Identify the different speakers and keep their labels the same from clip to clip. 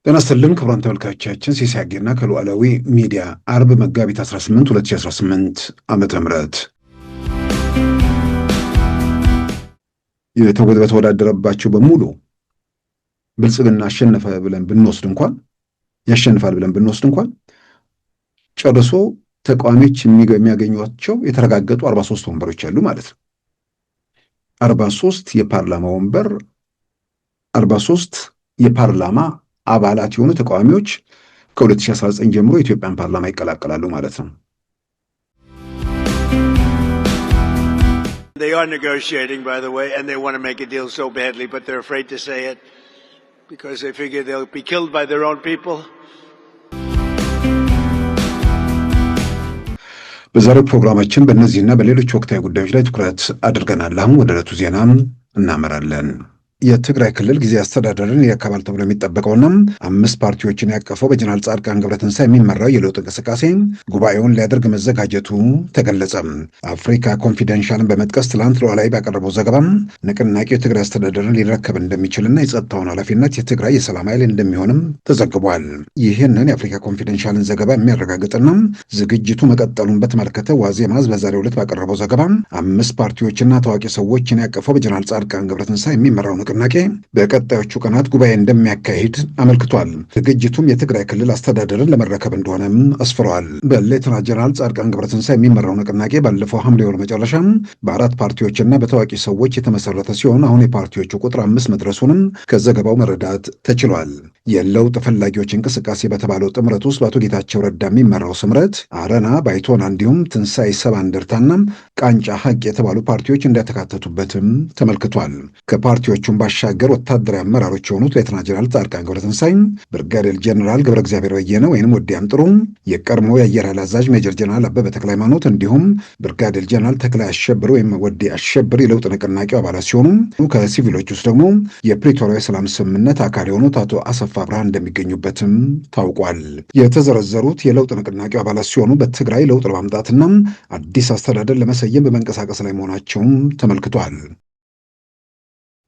Speaker 1: ጤና ይስጥልን ክቡራን ተመልካቾቻችን፣ ሲሳይ አጌና ከሉዓላዊ ሚዲያ አርብ መጋቢት 18 2018 ዓመተ ምህረት የተወዳደረባቸው በሙሉ ብልጽግና አሸነፈ ብለን ብንወስድ እንኳን ያሸንፋል ብለን ብንወስድ እንኳን ጨርሶ ተቃዋሚዎች የሚያገኟቸው የተረጋገጡ 43 ወንበሮች አሉ ማለት ነው። 43 የፓርላማ ወንበር 43 የፓርላማ አባላት የሆኑ ተቃዋሚዎች ከ2019 ጀምሮ የኢትዮጵያን ፓርላማ ይቀላቀላሉ ማለት ነው።
Speaker 2: They are negotiating, by the way, and they want to make a deal so badly, but they're afraid to say it because they figure they'll be killed by their own people.
Speaker 1: በዛሬው ፕሮግራማችን በእነዚህና በሌሎች ወቅታዊ ጉዳዮች ላይ ትኩረት አድርገናል። አሁን ወደ ዕለቱ ዜና እናመራለን። የትግራይ ክልል ጊዜያዊ አስተዳደርን ያካባል ተብሎ የሚጠበቀውና 5 ፓርቲዎችን ያቀፈው በጀነራል ጻድቃን ገብረትንሳኤ የሚመራው የለውጥ እንቅስቃሴ ጉባኤውን ሊያደርግ መዘጋጀቱ ተገለጸ። አፍሪካ ኮንፊደንሻልን በመጥቀስ ትላንት ሉዓላዊ ባቀረበው ዘገባ ንቅናቄው የትግራይ አስተዳደርን ሊረከብ እንደሚችልና የጸጥታውን ኃላፊነት የትግራይ የሰላም ኃይል እንደሚሆንም ተዘግቧል። ይህንን የአፍሪካ ኮንፊደንሻልን ዘገባ የሚያረጋግጥና ዝግጅቱ መቀጠሉን በተመለከተ ዋዜማ በዛሬው ዕለት ባቀረበው ዘገባ 5 ፓርቲዎችና ታዋቂ ሰዎችን ያቀፈው በጀነራል ጻድቃን ገብረትንሳኤ የሚመራው ንቅናቄ በቀጣዮቹ ቀናት ጉባኤ እንደሚያካሂድ አመልክቷል። ዝግጅቱም የትግራይ ክልል አስተዳደርን ለመረከብ እንደሆነም አስፍረዋል። በሌተና ጀነራል ጻድቃን ገብረትንሳኤ የሚመራው ንቅናቄ ባለፈው ሐምሌ ወር መጨረሻ በ4 ፓርቲዎችና በታዋቂ ሰዎች የተመሰረተ ሲሆን አሁን የፓርቲዎቹ ቁጥር 5 መድረሱንም ከዘገባው መረዳት ተችሏል። የለውጥ ፈላጊዎች እንቅስቃሴ በተባለው ጥምረት ውስጥ በአቶ ጌታቸው ረዳ የሚመራው ስምረት፣ አረና፣ ባይቶና እንዲሁም ትንሳኤ ሰባ እንደርታና ቃንጫ ሀቅ የተባሉ ፓርቲዎች እንደተካተቱበትም ተመልክቷል። ከፓርቲዎቹ ባሻገር ወታደራዊ አመራሮች የሆኑት ሌተና ጀነራል ጻድቃን ገብረትንሳኤ፣ ብርጋዴር ጀነራል ገብረ እግዚአብሔር በየነ ወይንም ወዲ አምጥሩ፣ የቀድሞ የአየር ኃይል አዛዥ ሜጀር ጀነራል አበበ ተክለ ሃይማኖት እንዲሁም ብርጋዴር ጀነራል ተክላይ አሸብር ወይም ወዲ አሸብር የለውጥ ንቅናቄው አባላት ሲሆኑ ከሲቪሎች ውስጥ ደግሞ የፕሪቶሪያ የሰላም ስምምነት አካል የሆኑት አቶ አሰፋ ብርሃን እንደሚገኙበትም ታውቋል። የተዘረዘሩት የለውጥ ንቅናቄው አባላት ሲሆኑ በትግራይ ለውጥ ለማምጣትና አዲስ አስተዳደር ለመሰየም በመንቀሳቀስ ላይ መሆናቸውም ተመልክቷል።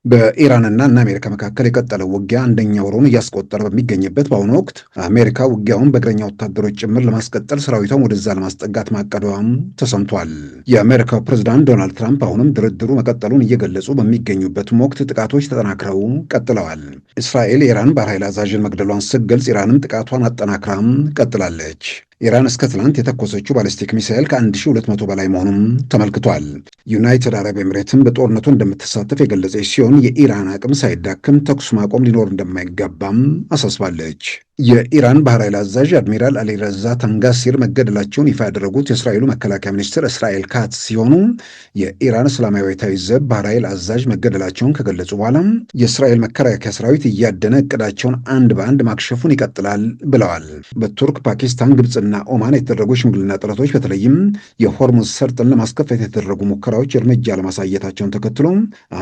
Speaker 1: በኢራንና አሜሪካ መካከል የቀጠለው ውጊያ አንደኛ ወሩን እያስቆጠረ በሚገኝበት በአሁኑ ወቅት አሜሪካ ውጊያውን በእግረኛ ወታደሮች ጭምር ለማስቀጠል ሰራዊቷን ወደዛ ለማስጠጋት ማቀዷም ተሰምቷል። የአሜሪካው ፕሬዝዳንት ዶናልድ ትራምፕ አሁንም ድርድሩ መቀጠሉን እየገለጹ በሚገኙበትም ወቅት ጥቃቶች ተጠናክረው ቀጥለዋል። እስራኤል የኢራን ባህር ኃይል አዛዥን መግደሏን ስትገልጽ ኢራንም ጥቃቷን አጠናክራም ቀጥላለች። ኢራን እስከ ትላንት የተኮሰችው ባሊስቲክ ሚሳኤል ከ1200 በላይ መሆኑም ተመልክቷል። ዩናይትድ አረብ ኤምሬትም በጦርነቱ እንደምትሳተፍ የገለጸች ሲሆን የኢራን አቅም ሳይዳክም ተኩስ ማቆም ሊኖር እንደማይገባም አሳስባለች። የኢራን ባህር ኃይል አዛዥ አድሚራል አሊ ረዛ ተንጋሲር መገደላቸውን ይፋ ያደረጉት የእስራኤሉ መከላከያ ሚኒስትር እስራኤል ካትዝ ሲሆኑ የኢራን እስላማዊ አብዮታዊ ዘብ ባህር ኃይል አዛዥ መገደላቸውን ከገለጹ በኋላ የእስራኤል መከላከያ ሰራዊት እያደነ እቅዳቸውን አንድ በአንድ ማክሸፉን ይቀጥላል ብለዋል። በቱርክ፣ ፓኪስታን፣ ግብፅና ኦማን የተደረጉ ሽምግልና ጥረቶች በተለይም የሆርሙዝ ሰርጥን ለማስከፈት የተደረጉ ሙከራዎች እርምጃ ለማሳየታቸውን ተከትሎ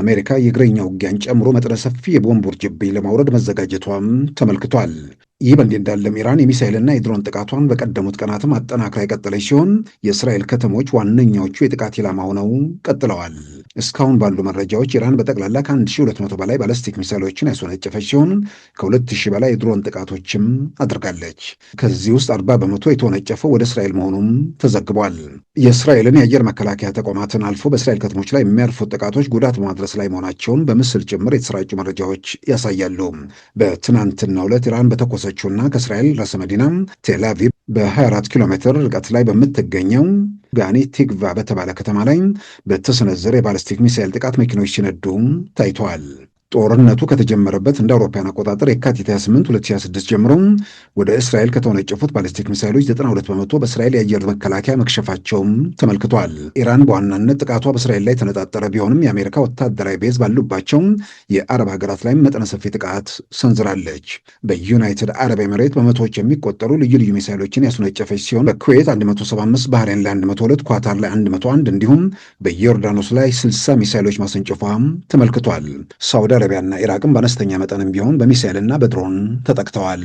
Speaker 1: አሜሪካ የእግረኛ ውጊያን ጨምሮ መጠነ ሰፊ የቦምብ ውርጅብኝ ለማውረድ መዘጋጀቷም ተመልክቷል። ይህ በእንዲህ እንዳለም ኢራን የሚሳኤልና የድሮን ጥቃቷን በቀደሙት ቀናትም አጠናክራ የቀጠለች ሲሆን የእስራኤል ከተሞች ዋነኛዎቹ የጥቃት ኢላማ ሆነው ቀጥለዋል። እስካሁን ባሉ መረጃዎች ኢራን በጠቅላላ ከ1200 በላይ ባለስቲክ ሚሳይሎችን ያስወነጨፈች ሲሆን ከ2000 በላይ የድሮን ጥቃቶችም አድርጋለች። ከዚህ ውስጥ 40 በመቶ የተወነጨፈው ወደ እስራኤል መሆኑም ተዘግቧል። የእስራኤልን የአየር መከላከያ ተቋማትን አልፎ በእስራኤል ከተሞች ላይ የሚያርፉት ጥቃቶች ጉዳት በማድረስ ላይ መሆናቸውን በምስል ጭምር የተሰራጩ መረጃዎች ያሳያሉ። በትናንትናው ዕለት ኢራን በተኮሰችውና ከእስራኤል ራስ መዲና ቴል አቪቭ በ24 ኪሎ ሜትር ርቀት ላይ በምትገኘው ጋኒ ቲግቫ በተባለ ከተማ ላይ በተሰነዘረ የባለስቲክ ሚሳኤል ጥቃት መኪኖች ሲነዱ ታይተዋል። ጦርነቱ ከተጀመረበት እንደ አውሮፓውያን አቆጣጠር የካቲት 28 2026 ጀምሮ ወደ እስራኤል ከተወነጨፉት ባሊስቲክ ሚሳይሎች 92 በመቶ በእስራኤል የአየር መከላከያ መክሸፋቸውም ተመልክቷል። ኢራን በዋናነት ጥቃቷ በእስራኤል ላይ ተነጣጠረ ቢሆንም የአሜሪካ ወታደራዊ ቤዝ ባሉባቸው የአረብ ሀገራት ላይም መጠነ ሰፊ ጥቃት ሰንዝራለች። በዩናይትድ አረብ ኤምሬት በመቶዎች የሚቆጠሩ ልዩ ልዩ ሚሳይሎችን ያስወነጨፈች ሲሆን በኩዌት 175፣ ባህሬን ላይ 102፣ ኳታር ላይ 101 እንዲሁም በዮርዳኖስ ላይ 60 ሚሳይሎች ማስወንጨፏም ተመልክቷል። ሳውዲ አረቢያና ኢራቅም በአነስተኛ መጠንም ቢሆን በሚሳይልና በድሮን ተጠቅተዋል።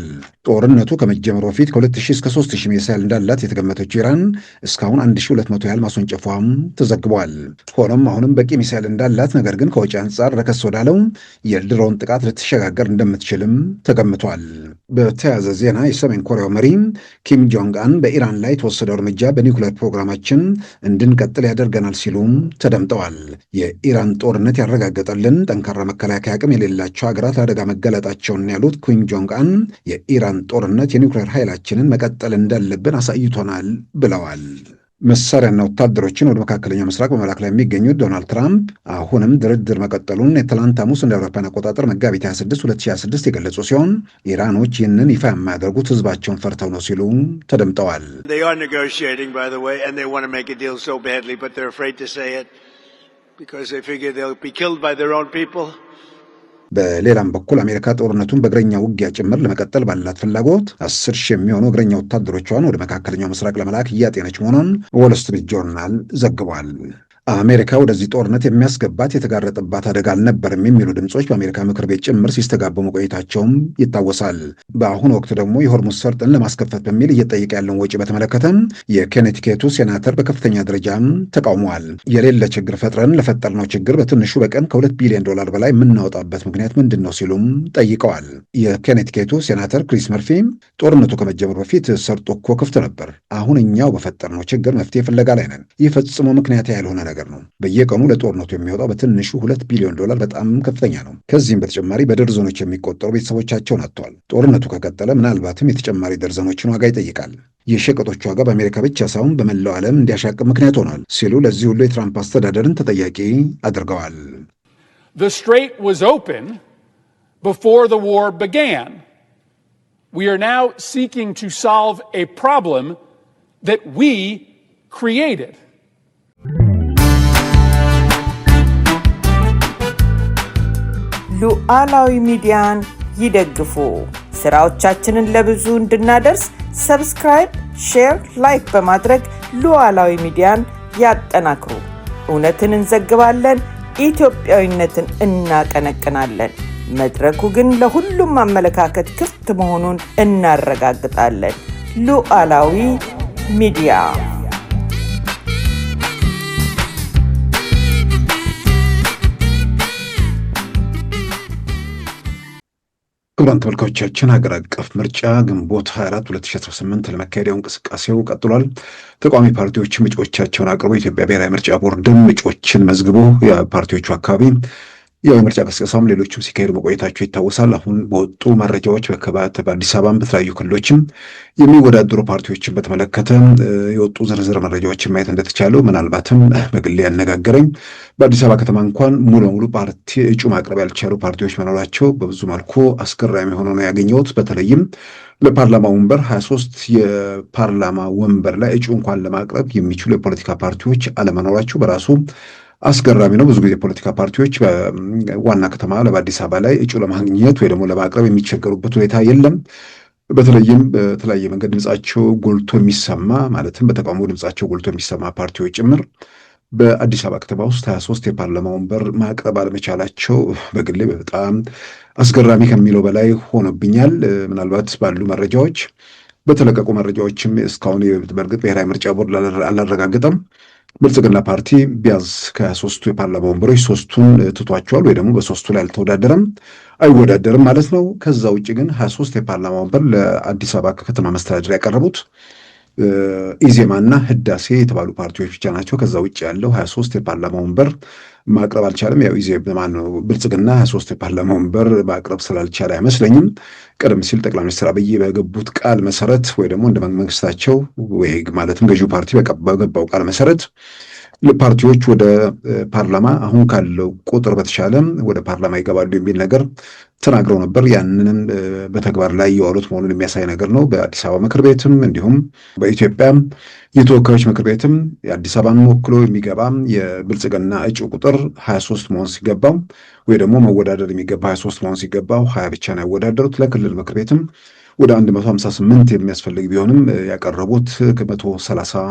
Speaker 1: ጦርነቱ ከመጀመሩ በፊት ከ2000 እስከ 3000 ሚሳይል እንዳላት የተገመተችው ኢራን እስካሁን 1200 ያህል ማስወንጨፏም ተዘግቧል። ሆኖም አሁንም በቂ ሚሳይል እንዳላት፣ ነገር ግን ከወጪ አንጻር ረከስ ወዳለው የድሮን ጥቃት ልትሸጋገር እንደምትችልም ተገምቷል። በተያያዘ ዜና የሰሜን ኮሪያው መሪ ኪም ጆንግ አን በኢራን ላይ የተወሰደው እርምጃ በኒውክሌር ፕሮግራማችን እንድንቀጥል ያደርገናል ሲሉም ተደምጠዋል። የኢራን ጦርነት ያረጋገጠልን ጠንካራ መከላከያ አቅም የሌላቸው ሀገራት አደጋ መገለጣቸውን ያሉት ኪም ጆንግ አን የኢራን ጦርነት የኒውክሌር ኃይላችንን መቀጠል እንዳለብን አሳይቶናል ብለዋል። መሳሪያና ወታደሮችን ወደ መካከለኛው ምስራቅ በመላክ ላይ የሚገኙት ዶናልድ ትራምፕ አሁንም ድርድር መቀጠሉን የትላንት ሐሙስ እንደ አውሮፓውያን አቆጣጠር መጋቢት 26 2026 የገለጹ ሲሆን ኢራኖች ይህንን ይፋ የማያደርጉት ህዝባቸውን ፈርተው ነው ሲሉ ተደምጠዋል። በሌላም በኩል አሜሪካ ጦርነቱን በእግረኛ ውጊያ ጭምር ለመቀጠል ባላት ፍላጎት 10,000 የሚሆኑ እግረኛ ወታደሮቿን ወደ መካከለኛው ምስራቅ ለመላክ እያጤነች መሆኑን ዎል ስትሪት ጆርናል ዘግቧል። አሜሪካ ወደዚህ ጦርነት የሚያስገባት የተጋረጠባት አደጋ አልነበርም የሚሉ ድምፆች በአሜሪካ ምክር ቤት ጭምር ሲስተጋቡ መቆየታቸውም ይታወሳል። በአሁኑ ወቅት ደግሞ የሆርሙዝ ሰርጥን ለማስከፈት በሚል እየጠየቀ ያለውን ወጪ በተመለከተ የኬኔቲኬቱ ሴናተር በከፍተኛ ደረጃም ተቃውመዋል። የሌለ ችግር ፈጥረን ለፈጠርነው ችግር በትንሹ በቀን $2 ቢሊዮን በላይ የምናወጣበት ምክንያት ምንድን ነው ሲሉም ጠይቀዋል። የኬኔቲኬቱ ሴናተር ክሪስ መርፊ ጦርነቱ ከመጀመሩ በፊት ሰርጡ እኮ ክፍት ነበር። አሁን እኛው በፈጠርነው ችግር መፍትሄ ፍለጋ ላይ ነን። ይህ ፈጽሞ ምክንያት ያልሆነ ነገር ነው። በየቀኑ ለጦርነቱ የሚወጣው በትንሹ $2 ቢሊዮን በጣም ከፍተኛ ነው። ከዚህም በተጨማሪ በደርዘኖች የሚቆጠሩ ቤተሰቦቻቸውን አጥተዋል። ጦርነቱ ከቀጠለ ምናልባትም የተጨማሪ ደርዘኖችን ዋጋ ይጠይቃል። የሸቀጦች ዋጋ በአሜሪካ ብቻ ሳይሆን በመላው ዓለም እንዲያሻቅብ ምክንያት ሆኗል ሲሉ ለዚህ ሁሉ የትራምፕ አስተዳደርን ተጠያቂ አድርገዋል።
Speaker 3: The strait was open before the war began. We are now seeking to solve a problem that we created.
Speaker 4: ሉዓላዊ ሚዲያን ይደግፉ። ስራዎቻችንን ለብዙ እንድናደርስ ሰብስክራይብ፣ ሼር፣ ላይክ በማድረግ ሉዓላዊ ሚዲያን ያጠናክሩ። እውነትን እንዘግባለን፣ ኢትዮጵያዊነትን እናቀነቅናለን። መድረኩ ግን ለሁሉም አመለካከት ክፍት መሆኑን እናረጋግጣለን። ሉዓላዊ ሚዲያ።
Speaker 1: ክቡራን ተመልካቾቻችን ሀገር አቀፍ ምርጫ ግንቦት 24 2018 ለመካሄድ እንቅስቃሴው ቀጥሏል። ተቃዋሚ ፓርቲዎች እጩዎቻቸውን አቅርቦ የኢትዮጵያ ብሔራዊ ምርጫ ቦርድም እጩዎችን መዝግቦ የፓርቲዎቹ አካባቢ የምርጫ ቅስቀሳም ሌሎችም ሲካሄዱ መቆየታቸው ይታወሳል። አሁን በወጡ መረጃዎች በአዲስ አበባም በተለያዩ ክልሎችም የሚወዳደሩ ፓርቲዎችን በተመለከተ የወጡ ዝርዝር መረጃዎችን ማየት እንደተቻለው ምናልባትም በግሌ ያነጋገረኝ በአዲስ አበባ ከተማ እንኳን ሙሉ በሙሉ ፓርቲ እጩ ማቅረብ ያልቻሉ ፓርቲዎች መኖራቸው በብዙ መልኩ አስገራሚ ሆኖ ነው ያገኘሁት። በተለይም ለፓርላማ ወንበር 23 የፓርላማ ወንበር ላይ እጩ እንኳን ለማቅረብ የሚችሉ የፖለቲካ ፓርቲዎች አለመኖራቸው በራሱ አስገራሚ ነው። ብዙ ጊዜ የፖለቲካ ፓርቲዎች በዋና ከተማ በአዲስ አበባ ላይ እጩ ለማግኘት ወይ ደግሞ ለማቅረብ የሚቸገሩበት ሁኔታ የለም። በተለይም በተለያየ መንገድ ድምጻቸው ጎልቶ የሚሰማ ማለትም በተቃውሞ ድምጻቸው ጎልቶ የሚሰማ ፓርቲዎች ጭምር በአዲስ አበባ ከተማ ውስጥ 23 የፓርላማ ወንበር ማቅረብ አለመቻላቸው በግሌ በጣም አስገራሚ ከሚለው በላይ ሆኖብኛል። ምናልባት ባሉ መረጃዎች በተለቀቁ መረጃዎችም እስካሁን በእርግጥ ብሔራዊ ምርጫ ቦርድ አላረጋገጠም። ብልጽግና ፓርቲ ቢያንስ ከ23ቱ የፓርላማ ወንበሮች 3ቱን ትቷቸዋል ወይ ደግሞ በ3ቱ ላይ አልተወዳደረም፣ አይወዳደርም ማለት ነው። ከዛ ውጭ ግን 23 የፓርላማ ወንበር ለአዲስ አበባ ከተማ መስተዳድር ያቀረቡት ኢዜማና ህዳሴ የተባሉ ፓርቲዎች ብቻ ናቸው። ከዛ ውጭ ያለው 23 የፓርላማ ወንበር ማቅረብ አልቻለም። ያው ኢዜማ ነው ብልጽግና 23 የፓርላማ ወንበር ማቅረብ ስላልቻለ አይመስለኝም ቀደም ሲል ጠቅላይ ሚኒስትር አብይ በገቡት ቃል መሰረት ወይ ደግሞ እንደ መንግስታቸው ወይ ማለትም ገዢው ፓርቲ በገባው ቃል መሰረት ፓርቲዎች ወደ ፓርላማ አሁን ካለው ቁጥር በተሻለ ወደ ፓርላማ ይገባሉ የሚል ነገር ተናግረው ነበር። ያንንም በተግባር ላይ የዋሉት መሆኑን የሚያሳይ ነገር ነው። በአዲስ አበባ ምክር ቤትም እንዲሁም በኢትዮጵያ የተወካዮች ምክር ቤትም የአዲስ አበባን ወክሎ የሚገባ የብልጽግና እጩ ቁጥር 23 መሆን ሲገባው ወይ ደግሞ መወዳደር የሚገባ 23 መሆን ሲገባው 20 ብቻ ነው ያወዳደሩት። ለክልል ምክር ቤትም ወደ 158 የሚያስፈልግ ቢሆንም ያቀረቡት ከ130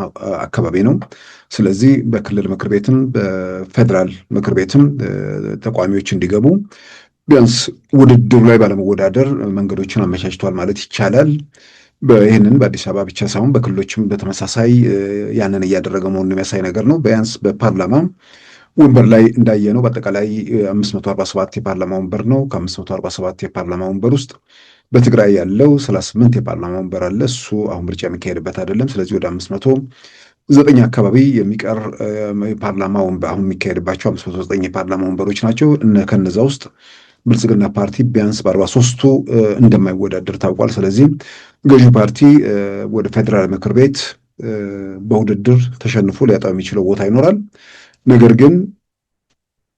Speaker 1: አካባቢ ነው። ስለዚህ በክልል ምክር ቤትም በፌዴራል ምክር ቤትም ተቋሚዎች እንዲገቡ ቢያንስ ውድድሩ ላይ ባለመወዳደር መንገዶችን አመቻችቷል ማለት ይቻላል። ይህንን በአዲስ አበባ ብቻ ሳይሆን በክልሎችም በተመሳሳይ ያንን እያደረገ መሆኑን የሚያሳይ ነገር ነው። ቢያንስ በፓርላማ ወንበር ላይ እንዳየነው በአጠቃላይ 547 የፓርላማ ወንበር ነው። ከ547 የፓርላማ ወንበር ውስጥ በትግራይ ያለው 38 የፓርላማ ወንበር አለ። እሱ አሁን ምርጫ የሚካሄድበት አይደለም። ስለዚህ ወደ 509 አካባቢ የሚቀር የፓርላማ ወንበር አሁን የሚካሄድባቸው 509 የፓርላማ ወንበሮች ናቸው። ከነዛ ውስጥ ብልጽግና ፓርቲ ቢያንስ በ43ቱ እንደማይወዳደር ታውቋል። ስለዚህ ገዢው ፓርቲ ወደ ፌዴራል ምክር ቤት በውድድር ተሸንፎ ሊያጣው የሚችለው ቦታ ይኖራል። ነገር ግን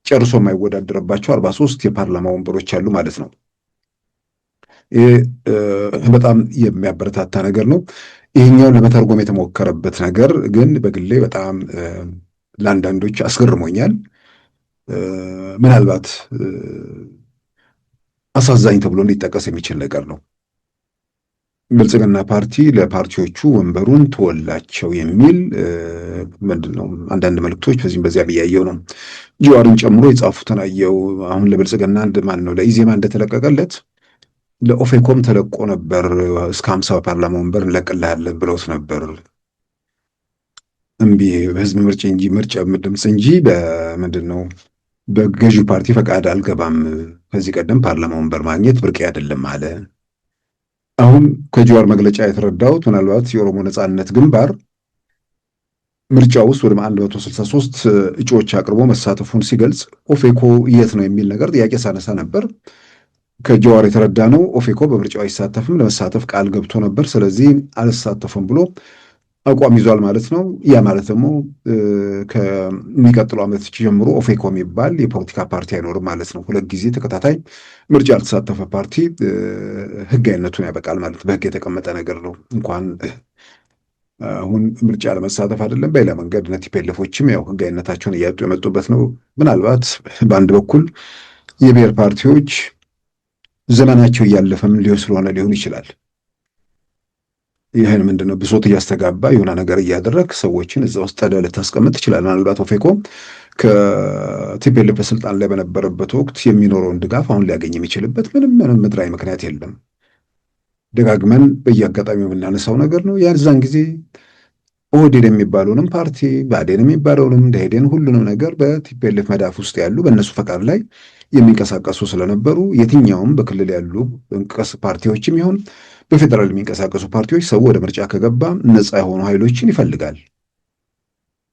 Speaker 1: ጨርሶ የማይወዳደርባቸው 43 የፓርላማ ወንበሮች አሉ ማለት ነው። ይህ በጣም የሚያበረታታ ነገር ነው። ይህኛውን ለመተርጎም የተሞከረበት ነገር ግን በግሌ በጣም ለአንዳንዶች አስገርሞኛል። ምናልባት አሳዛኝ ተብሎ እንዲጠቀስ የሚችል ነገር ነው። ብልጽግና ፓርቲ ለፓርቲዎቹ ወንበሩን ተወላቸው የሚል ምንድን ነው አንዳንድ መልእክቶች በዚህም በዚያም እያየው ነው። ጀዋርን ጨምሮ የጻፉትን አየው። አሁን ለብልጽግና ማን ነው ለኢዜማ እንደተለቀቀለት ለኦፌኮም ተለቆ ነበር። እስከ 50 ፓርላማ ወንበር እንለቅልሃለን ብለውት ነበር። እምቢ በህዝብ ምርጫ ድምፅ እንጂ በምንድን ነው በገዢው ፓርቲ ፈቃድ አልገባም። ከዚህ ቀደም ፓርላማ ወንበር ማግኘት ብርቅ አይደለም አለ። አሁን ከጀዋር መግለጫ የተረዳሁት ምናልባት የኦሮሞ ነጻነት ግንባር ምርጫ ውስጥ ወደ 163 እጩዎች አቅርቦ መሳተፉን ሲገልጽ ኦፌኮ የት ነው የሚል ነገር ጥያቄ ሳነሳ ነበር። ከጀዋር የተረዳ ነው ኦፌኮ በምርጫው አይሳተፍም፣ ለመሳተፍ ቃል ገብቶ ነበር። ስለዚህ አልሳተፍም ብሎ አቋም ይዟል ማለት ነው። ያ ማለት ደግሞ ከሚቀጥለው ዓመት ጀምሮ ኦፌኮ የሚባል የፖለቲካ ፓርቲ አይኖርም ማለት ነው። 2 ጊዜ ተከታታይ ምርጫ ያልተሳተፈ ፓርቲ ህጋዊነቱን ያበቃል ማለት በህግ የተቀመጠ ነገር ነው። እንኳን አሁን ምርጫ ለመሳተፍ አይደለም በሌላ መንገድ ቲፒኤልኤፎችም ያው ህጋዊነታቸውን እያጡ የመጡበት ነው። ምናልባት በአንድ በኩል የብሔር ፓርቲዎች ዘመናቸው እያለፈም ስለሆነ ሊሆን ይችላል። ይህን ምንድነው ብሶት እያስተጋባ የሆነ ነገር እያደረግ ሰዎችን እዛ ውስጥ ልታስቀምጥ ትችላል። ምናልባት ኦፌኮ ከቲፒኤልኤፍ በስልጣን ላይ በነበረበት ወቅት የሚኖረውን ድጋፍ አሁን ሊያገኝ የሚችልበት ምንም ምድራዊ ምክንያት የለም። ደጋግመን በየአጋጣሚው የምናነሳው ነገር ነው። ያዛን ጊዜ ኦህዴድ የሚባለውንም ፓርቲ ብአዴን የሚባለውንም ደኢህዴን ሁሉንም ነገር በቲፒኤልኤፍ መዳፍ ውስጥ ያሉ በእነሱ ፈቃድ ላይ የሚንቀሳቀሱ ስለነበሩ የትኛውም በክልል ያሉ ፓርቲዎችም ይሁን በፌዴራል የሚንቀሳቀሱ ፓርቲዎች ሰው ወደ ምርጫ ከገባ ነፃ የሆኑ ኃይሎችን ይፈልጋል።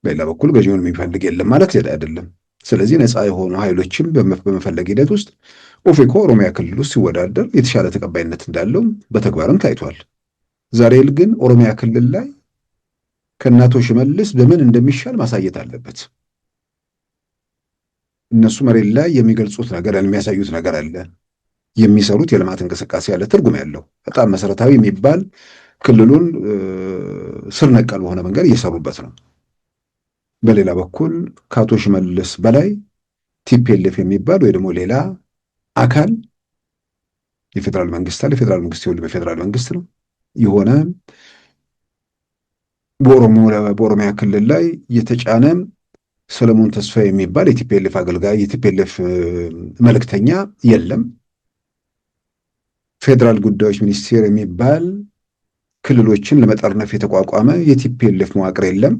Speaker 1: በሌላ በኩል ገዢውን የሚፈልግ የለም ማለት አይደለም። ስለዚህ ነፃ የሆኑ ኃይሎችን በመፈለግ ሂደት ውስጥ ኦፌኮ ኦሮሚያ ክልል ውስጥ ሲወዳደር የተሻለ ተቀባይነት እንዳለው በተግባርም ታይቷል። ዛሬ ግን ኦሮሚያ ክልል ላይ ከእናቶ ሽመልስ በምን እንደሚሻል ማሳየት አለበት። እነሱ መሬት ላይ የሚገልጹት ነገር የሚያሳዩት ነገር አለ። የሚሰሩት የልማት እንቅስቃሴ ያለ ትርጉም ያለው በጣም መሰረታዊ የሚባል ክልሉን ስር ነቀል በሆነ መንገድ እየሰሩበት ነው። በሌላ በኩል ከአቶ ሽመልስ በላይ ቲፒኤልኤፍ የሚባል ወይ ደግሞ ሌላ አካል የፌዴራል መንግስት አለ። የፌዴራል መንግስት ይሁን በፌዴራል መንግስት ነው የሆነ በኦሮሚያ ክልል ላይ የተጫነ ሰለሞን ተስፋ የሚባል የቲፒኤልኤፍ አገልጋይ የቲፒኤልኤፍ መልእክተኛ የለም። ፌዴራል ጉዳዮች ሚኒስቴር የሚባል ክልሎችን ለመጠርነፍ የተቋቋመ የቲፒኤልኤፍ መዋቅር የለም።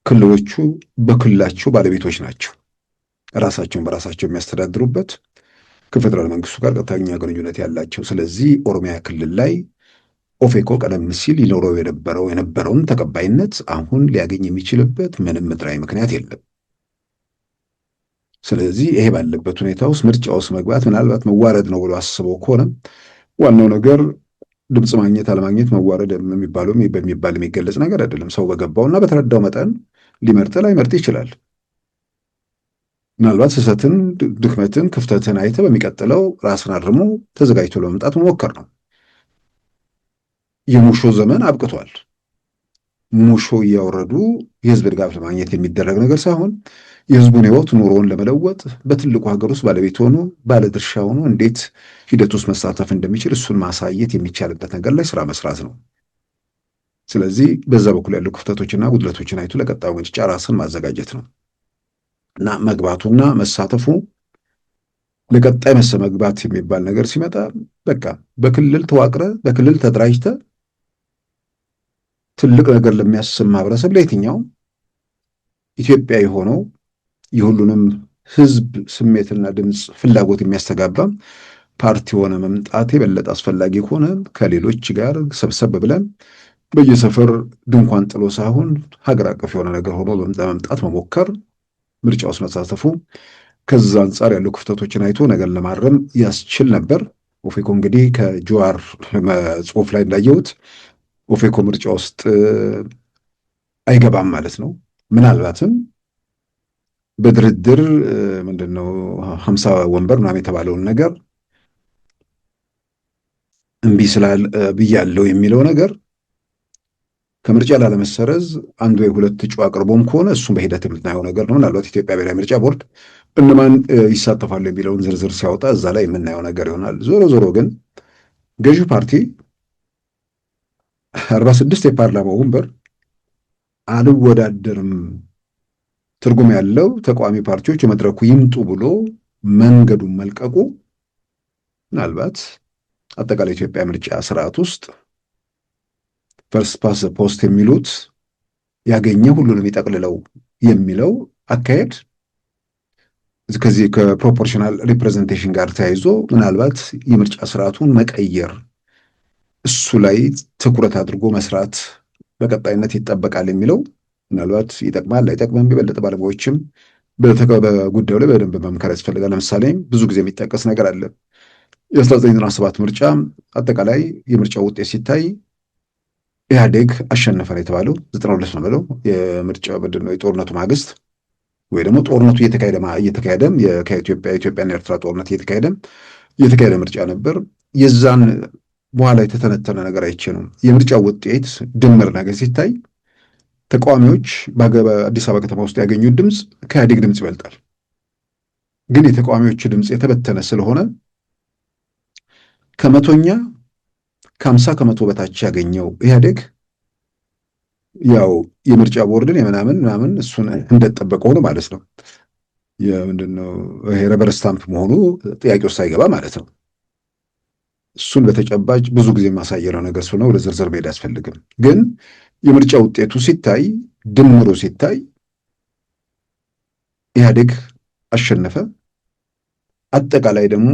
Speaker 1: ክልሎቹ በክልላቸው ባለቤቶች ናቸው። ራሳቸውን በራሳቸው የሚያስተዳድሩበት ከፌዴራል መንግስቱ ጋር ቀጥተኛ ግንኙነት ያላቸው። ስለዚህ ኦሮሚያ ክልል ላይ ኦፌኮ ቀደም ሲል ይኖረው የነበረውን ተቀባይነት አሁን ሊያገኝ የሚችልበት ምንም ምድራዊ ምክንያት የለም። ስለዚህ ይሄ ባለበት ሁኔታ ውስጥ ምርጫ ውስጥ መግባት ምናልባት መዋረድ ነው ብሎ አስበው ከሆነ ዋናው ነገር ድምፅ ማግኘት አለማግኘት መዋረድ የሚባለው በሚባል የሚገለጽ ነገር አይደለም። ሰው በገባውና በተረዳው መጠን ሊመርጥ ላይመርጥ ይችላል። ምናልባት ስህተትን፣ ድክመትን፣ ክፍተትን አይተ በሚቀጥለው ራስን አርሞ ተዘጋጅቶ ለመምጣት መሞከር ነው። የሙሾ ዘመን አብቅቷል። ሙሾ እያወረዱ የህዝብ ድጋፍ ለማግኘት የሚደረግ ነገር ሳይሆን የህዝቡን ህይወት ኑሮውን ለመለወጥ በትልቁ ሀገር ውስጥ ባለቤት ሆኖ ባለድርሻ ሆኖ እንዴት ሂደት ውስጥ መሳተፍ እንደሚችል እሱን ማሳየት የሚቻልበት ነገር ላይ ስራ መስራት ነው። ስለዚህ በዛ በኩል ያሉ ክፍተቶችና ጉድለቶችን አይቶ ለቀጣዩ ምርጫ ራስን ማዘጋጀት ነው እና መግባቱና መሳተፉ ለቀጣይ መግባት የሚባል ነገር ሲመጣ በቃ በክልል ተዋቅረ በክልል ተደራጅተ ትልቅ ነገር ለሚያስብ ማህበረሰብ ለየትኛው ኢትዮጵያ የሆነው የሁሉንም ህዝብ ስሜትና ድምፅ ፍላጎት የሚያስተጋባ ፓርቲ ሆነ መምጣት የበለጠ አስፈላጊ ከሆነ ከሌሎች ጋር ሰብሰብ ብለን በየሰፈር ድንኳን ጥሎ ሳይሆን ሀገር አቀፍ የሆነ ነገር ሆኖ መምጣት መሞከር፣ ምርጫ ውስጥ መሳተፉ ከዛ አንጻር ያሉ ክፍተቶችን አይቶ ነገር ለማረም ያስችል ነበር። ኦፌኮ እንግዲህ ከጀዋር ጽሁፍ ላይ እንዳየሁት ኦፌኮ ምርጫ ውስጥ አይገባም ማለት ነው። ምናልባትም በድርድር ምንድነው 50 ወንበር ምናምን የተባለውን ነገር እምቢ ስላል ብያለው የሚለው ነገር ከምርጫ ላለመሰረዝ አንድ ወይ ሁለት እጩ አቅርቦም ከሆነ እሱም በሂደት የምናየው ነገር ነው። ምናልባት ኢትዮጵያ ብሔራዊ ምርጫ ቦርድ እነማን ይሳተፋሉ የሚለውን ዝርዝር ሲያወጣ እዛ ላይ የምናየው ነገር ይሆናል። ዞሮ ዞሮ ግን ገዢው ፓርቲ 46 የፓርላማ ወንበር አልወዳደርም፣ ትርጉም ያለው ተቃዋሚ ፓርቲዎች የመድረኩ ይምጡ ብሎ መንገዱን መልቀቁ ምናልባት አጠቃላይ ኢትዮጵያ ምርጫ ስርዓት ውስጥ ፈርስት ፓስ ፖስት የሚሉት ያገኘ ሁሉንም ይጠቅልለው የሚለው አካሄድ ከዚህ ከፕሮፖርሽናል ሪፕሬዘንቴሽን ጋር ተያይዞ ምናልባት የምርጫ ስርዓቱን መቀየር እሱ ላይ ትኩረት አድርጎ መስራት በቀጣይነት ይጠበቃል የሚለው ምናልባት ይጠቅማል አይጠቅምም፣ የበለጠ ባለሙያዎችም በጉዳዩ ላይ በደንብ መምከር ያስፈልጋል። ለምሳሌ ብዙ ጊዜ የሚጠቀስ ነገር አለ። የ1997 ምርጫ አጠቃላይ የምርጫው ውጤት ሲታይ ኢህአዴግ አሸነፈ ነው የተባለው። 92 ነው ብለው የምርጫ ምንድነው የጦርነቱ ማግስት ወይ ደግሞ ጦርነቱ እየተካሄደም የኢትዮጵያና ኤርትራ ጦርነት እየተካሄደ ምርጫ ነበር። የዛን በኋላ የተተነተነ ነገር አይቼ ነው የምርጫው ውጤት ድምር ነገር ሲታይ ተቃዋሚዎች በአዲስ አበባ ከተማ ውስጥ ያገኙት ድምፅ ከኢህአዴግ ድምፅ ይበልጣል። ግን የተቃዋሚዎች ድምፅ የተበተነ ስለሆነ ከ50 ከመቶ በታች ያገኘው ኢህአዴግ ያው የምርጫ ቦርድን የምናምን እሱን እንደተጠበቀው ነው ማለት ነው። የምንድነው ይሄ ረበር ስታምፕ መሆኑ ጥያቄ ውስጥ ሳይገባ ማለት ነው። እሱን በተጨባጭ ብዙ ጊዜ ማሳየረው ነገር ስለሆነ ወደ ዝርዝር መሄድ አያስፈልግም። ግን የምርጫ ውጤቱ ሲታይ ድምሩ ሲታይ ኢህአዴግ አሸነፈ። አጠቃላይ ደግሞ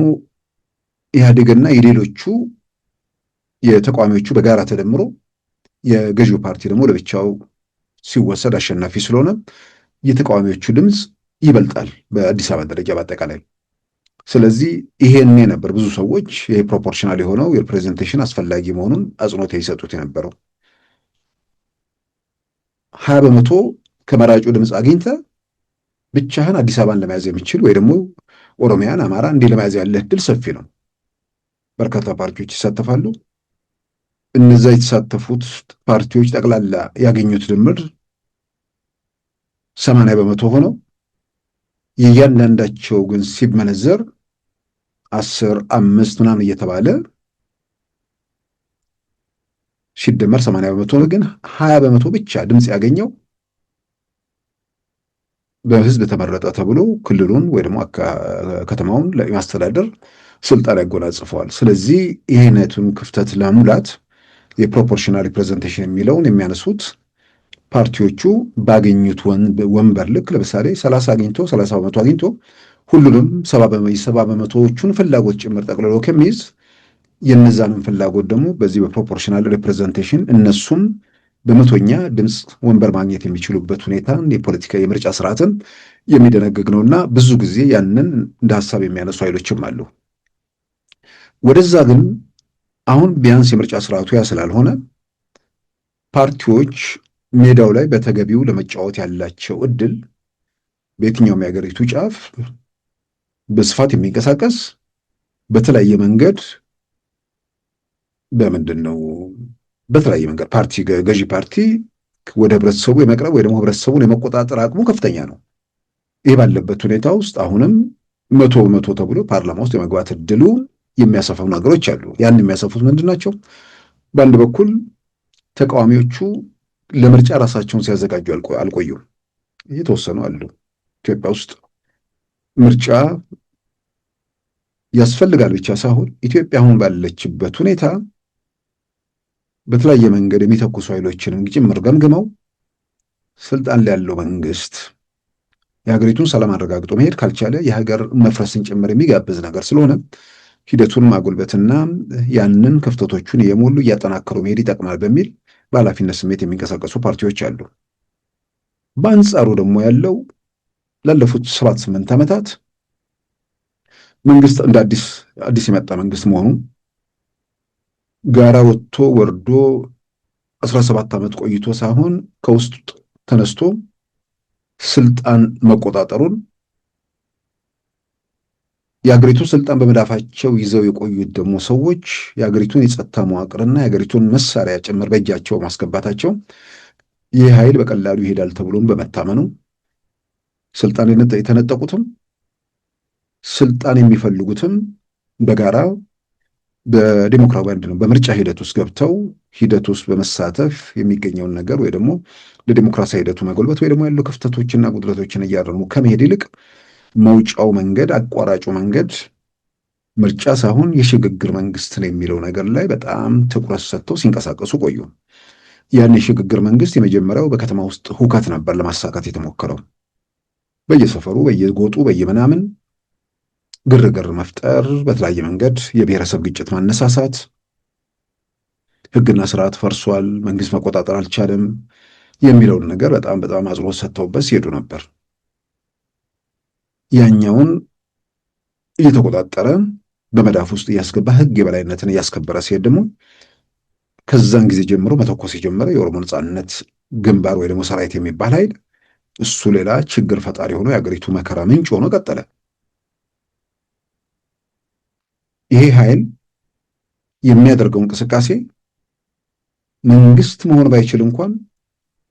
Speaker 1: ኢህአዴግና የሌሎቹ የተቃዋሚዎቹ በጋራ ተደምሮ የገዢው ፓርቲ ደግሞ ለብቻው ሲወሰድ አሸናፊ ስለሆነ የተቃዋሚዎቹ ድምፅ ይበልጣል በአዲስ አበባ ደረጃ በአጠቃላይ። ስለዚህ ይሄኔ ነበር ብዙ ሰዎች ይሄ ፕሮፖርሽናል የሆነው የሪፕሬዘንቴሽን አስፈላጊ መሆኑን አጽንኦት የሰጡት የነበረው። 20 በመቶ ከመራጩ ድምፅ አግኝተ ብቻህን አዲስ አበባን ለመያዝ የሚችል ወይ ደግሞ ኦሮሚያን፣ አማራ እንዲህ ለመያዝ ያለ እድል ሰፊ ነው። በርካታ ፓርቲዎች ይሳተፋሉ። እነዛ የተሳተፉት ፓርቲዎች ጠቅላላ ያገኙት ድምር 80 በመቶ ሆነው የእያንዳንዳቸው ግን ሲመነዘር 10፣ 5 ምናምን እየተባለ ሲደመር 80 በመቶ ነው። ግን 20 በመቶ ብቻ ድምፅ ያገኘው በህዝብ ተመረጠ ተብሎ ክልሉን ወይ ደግሞ ከተማውን ለማስተዳደር ስልጣን ያጎናጽፈዋል። ስለዚህ ይህነቱን ክፍተት ለሙላት የፕሮፖርሽናል ሪፕሬዘንቴሽን የሚለውን የሚያነሱት ፓርቲዎቹ ባገኙት ወንበር ልክ ለምሳሌ 30 አግኝቶ 30 በመቶ አግኝቶ ሁሉንም 70 በመቶዎቹን ፍላጎት ጭምር ጠቅልሎ ከሚይዝ የነዛንም ፍላጎት ደግሞ በዚህ በፕሮፖርሽናል ሪፕሬዘንቴሽን እነሱም በመቶኛ ድምፅ ወንበር ማግኘት የሚችሉበት ሁኔታ የፖለቲካ የምርጫ ስርዓትን የሚደነግግ ነውና ብዙ ጊዜ ያንን እንደ ሀሳብ የሚያነሱ ኃይሎችም አሉ። ወደዛ ግን አሁን ቢያንስ የምርጫ ስርዓቱ ያ ስላልሆነ ፓርቲዎች ሜዳው ላይ በተገቢው ለመጫወት ያላቸው እድል በየትኛውም የሀገሪቱ ጫፍ በስፋት የሚንቀሳቀስ በተለያየ መንገድ በተለያየ መንገድ ገዢ ፓርቲ ወደ ህብረተሰቡ የመቅረብ ወይ ደግሞ ህብረተሰቡን የመቆጣጠር አቅሙ ከፍተኛ ነው። ይህ ባለበት ሁኔታ ውስጥ አሁንም 100 ተብሎ ፓርላማ ውስጥ የመግባት እድሉ የሚያሰፋው ነገሮች አሉ። ያን የሚያሰፉት ምንድን ናቸው? በአንድ በኩል ተቃዋሚዎቹ ለምርጫ ራሳቸውን ሲያዘጋጁ አልቆዩም። የተወሰኑ አሉ። ኢትዮጵያ ውስጥ ምርጫ ያስፈልጋል ብቻ ሳይሆን ኢትዮጵያ አሁን ባለችበት ሁኔታ በተለያየ መንገድ የሚተኩሱ ኃይሎችንም ጭምር ገምግመው ስልጣን ላይ ያለው መንግስት የሀገሪቱን ሰላም አረጋግጦ መሄድ ካልቻለ የሀገር መፍረስን ጭምር የሚጋብዝ ነገር ስለሆነ ሂደቱን ማጎልበትና ያንን ክፍተቶቹን የሞሉ እያጠናከሩ መሄድ ይጠቅማል በሚል በኃላፊነት ስሜት የሚንቀሳቀሱ ፓርቲዎች አሉ። በአንጻሩ ደግሞ ያለው ላለፉት 7-8 ዓመታት መንግስት እንደ አዲስ የመጣ መንግስት መሆኑ ጋራ ወጥቶ ወርዶ 17 ዓመት ቆይቶ ሳይሆን ከውስጥ ተነስቶ ስልጣን መቆጣጠሩን የሀገሪቱን ስልጣን በመዳፋቸው ይዘው የቆዩት ደግሞ ሰዎች የሀገሪቱን የጸጥታ መዋቅርና የሀገሪቱን መሳሪያ ጭምር በእጃቸው ማስገባታቸው ይህ ኃይል በቀላሉ ይሄዳል ተብሎም በመታመኑ ስልጣን የተነጠቁትም ስልጣን የሚፈልጉትም በጋራ በዲሞክራሲያዊ አንድነት በምርጫ ሂደት ውስጥ ገብተው ሂደት ውስጥ በመሳተፍ የሚገኘውን ነገር ወይ ደግሞ ለዲሞክራሲያዊ ሂደቱ መጎልበት ወይ ደግሞ ያሉ ክፍተቶችና ጉድለቶችን እያረሙ ከመሄድ ይልቅ መውጫው መንገድ አቋራጩ መንገድ ምርጫ ሳይሆን የሽግግር መንግስት ነው የሚለው ነገር ላይ በጣም ትኩረት ሰጥተው ሲንቀሳቀሱ ቆዩ። ያን የሽግግር መንግስት የመጀመሪያው በከተማ ውስጥ ሁከት ነበር ለማሳካት የተሞከረው። በየሰፈሩ በየጎጡ በየምናምን ግርግር መፍጠር፣ በተለያየ መንገድ የብሔረሰብ ግጭት ማነሳሳት፣ ህግና ስርዓት ፈርሷል፣ መንግስት መቆጣጠር አልቻለም የሚለውን ነገር በጣም አጽንኦት ሰጥተውበት ሲሄዱ ነበር። ያኛውን እየተቆጣጠረ በመዳፍ ውስጥ እያስገባ ህግ የበላይነትን እያስከበረ ሲሄድ ደግሞ ከዛን ጊዜ ጀምሮ መተኮስ የጀመረ የኦሮሞ ነጻነት ግንባር ወይ ደግሞ ሰራዊት የሚባል ኃይል እሱ ሌላ ችግር ፈጣሪ ሆኖ የአገሪቱ መከራ ምንጭ ሆኖ ቀጠለ። ይሄ ኃይል የሚያደርገው እንቅስቃሴ መንግስት መሆን ባይችል እንኳን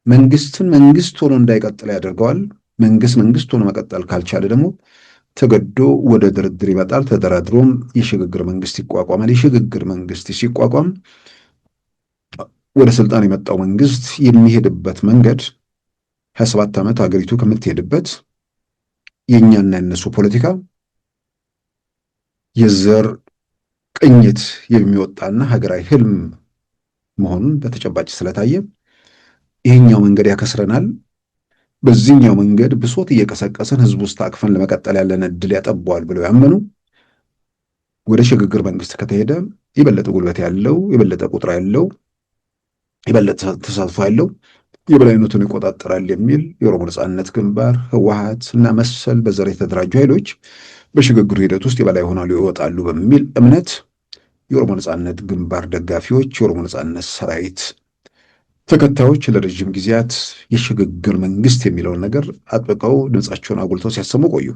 Speaker 1: መንግስትን መንግስት ሆኖ እንዳይቀጥል ያደርገዋል። መንግስት ሆኖ መቀጠል ካልቻለ ደግሞ ተገዶ ወደ ድርድር ይመጣል። ተደራድሮም የሽግግር መንግስት ይቋቋማል። የሽግግር መንግስት ሲቋቋም ወደ ስልጣን የመጣው መንግስት የሚሄድበት መንገድ 27 ዓመት ሀገሪቱ ከምትሄድበት የእኛና የነሱ ፖለቲካ የዘር ቅኝት የሚወጣና ሀገራዊ ህልም መሆኑን በተጨባጭ ስለታየ ይሄኛው መንገድ ያከስረናል፣ በዚህኛው መንገድ ብሶት እየቀሰቀሰን ህዝብ ውስጥ አቅፈን ለመቀጠል ያለን እድል ያጠበዋል ብለው ያመኑ ወደ ሽግግር መንግስት ከተሄደ የበለጠ ጉልበት ያለው የበለጠ ቁጥር ያለው የበለጠ ተሳትፎ ያለው የበላይነቱን ይቆጣጠራል የሚል የኦሮሞ ነጻነት ግንባር፣ ህወሓት እና መሰል በዘር የተደራጁ ኃይሎች በሽግግሩ ሂደት ውስጥ የበላይ ሆናሉ ይወጣሉ በሚል እምነት የኦሮሞ ነጻነት ግንባር ደጋፊዎች፣ የኦሮሞ ነጻነት ሰራዊት ተከታዮች ለረጅም ጊዜያት የሽግግር መንግስት የሚለውን ነገር አጥብቀው ድምፃቸውን አጉልተው ሲያሰሙ ቆዩ።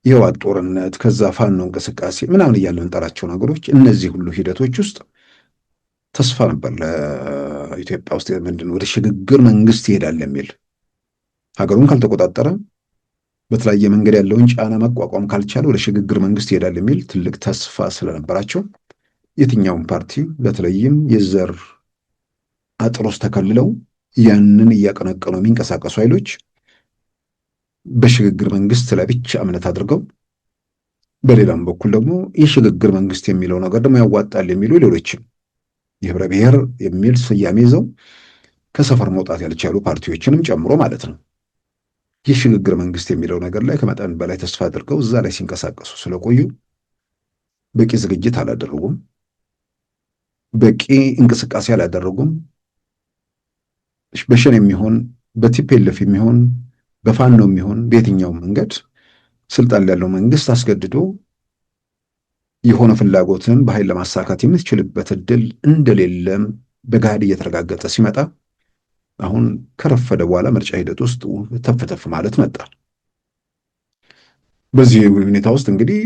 Speaker 1: የህወሓት ጦርነት፣ ከዛ ፋኖ እንቅስቃሴ ምናምን እያለን እንጠራቸው ነገሮች፣ እነዚህ ሁሉ ሂደቶች ውስጥ ተስፋ ነበር ለኢትዮጵያ ውስጥ ወደ ሽግግር መንግስት ይሄዳል የሚል ሀገሩን ካልተቆጣጠረ በተለያየ መንገድ ያለውን ጫና መቋቋም ካልቻለ ወደ ሽግግር መንግስት ይሄዳል የሚል ትልቅ ተስፋ ስለነበራቸው የትኛውም ፓርቲ በተለይም የዘር አጥር ውስጥ ተከልለው ያንን እያቀነቀኑ የሚንቀሳቀሱ ኃይሎች በሽግግር መንግስት ላይ ብቻ እምነት አድርገው በሌላም በኩል ደግሞ የሽግግር መንግስት የሚለው ነገር ደግሞ ያዋጣል የሚሉ ሌሎችም የህብረ ብሔር የሚል ስያሜ ይዘው ከሰፈር መውጣት ያልቻሉ ፓርቲዎችንም ጨምሮ ማለት ነው የሽግግር መንግስት የሚለው ነገር ላይ ከመጠን በላይ ተስፋ አድርገው እዛ ላይ ሲንቀሳቀሱ ስለቆዩ በቂ ዝግጅት አላደረጉም፣ በቂ እንቅስቃሴ አላደረጉም። በሸኔ የሚሆን በቲፒኤልኤፍ የሚሆን በፋኖ የሚሆን በየትኛው መንገድ ስልጣን ያለው መንግስት አስገድዶ የሆነ ፍላጎትን በኃይል ለማሳካት የምትችልበት እድል እንደሌለም በጋድ እየተረጋገጠ ሲመጣ አሁን ከረፈደ በኋላ ምርጫ ሂደት ውስጥ ተፍተፍ ማለት መጣ። በዚህ ሁኔታ ውስጥ እንግዲህ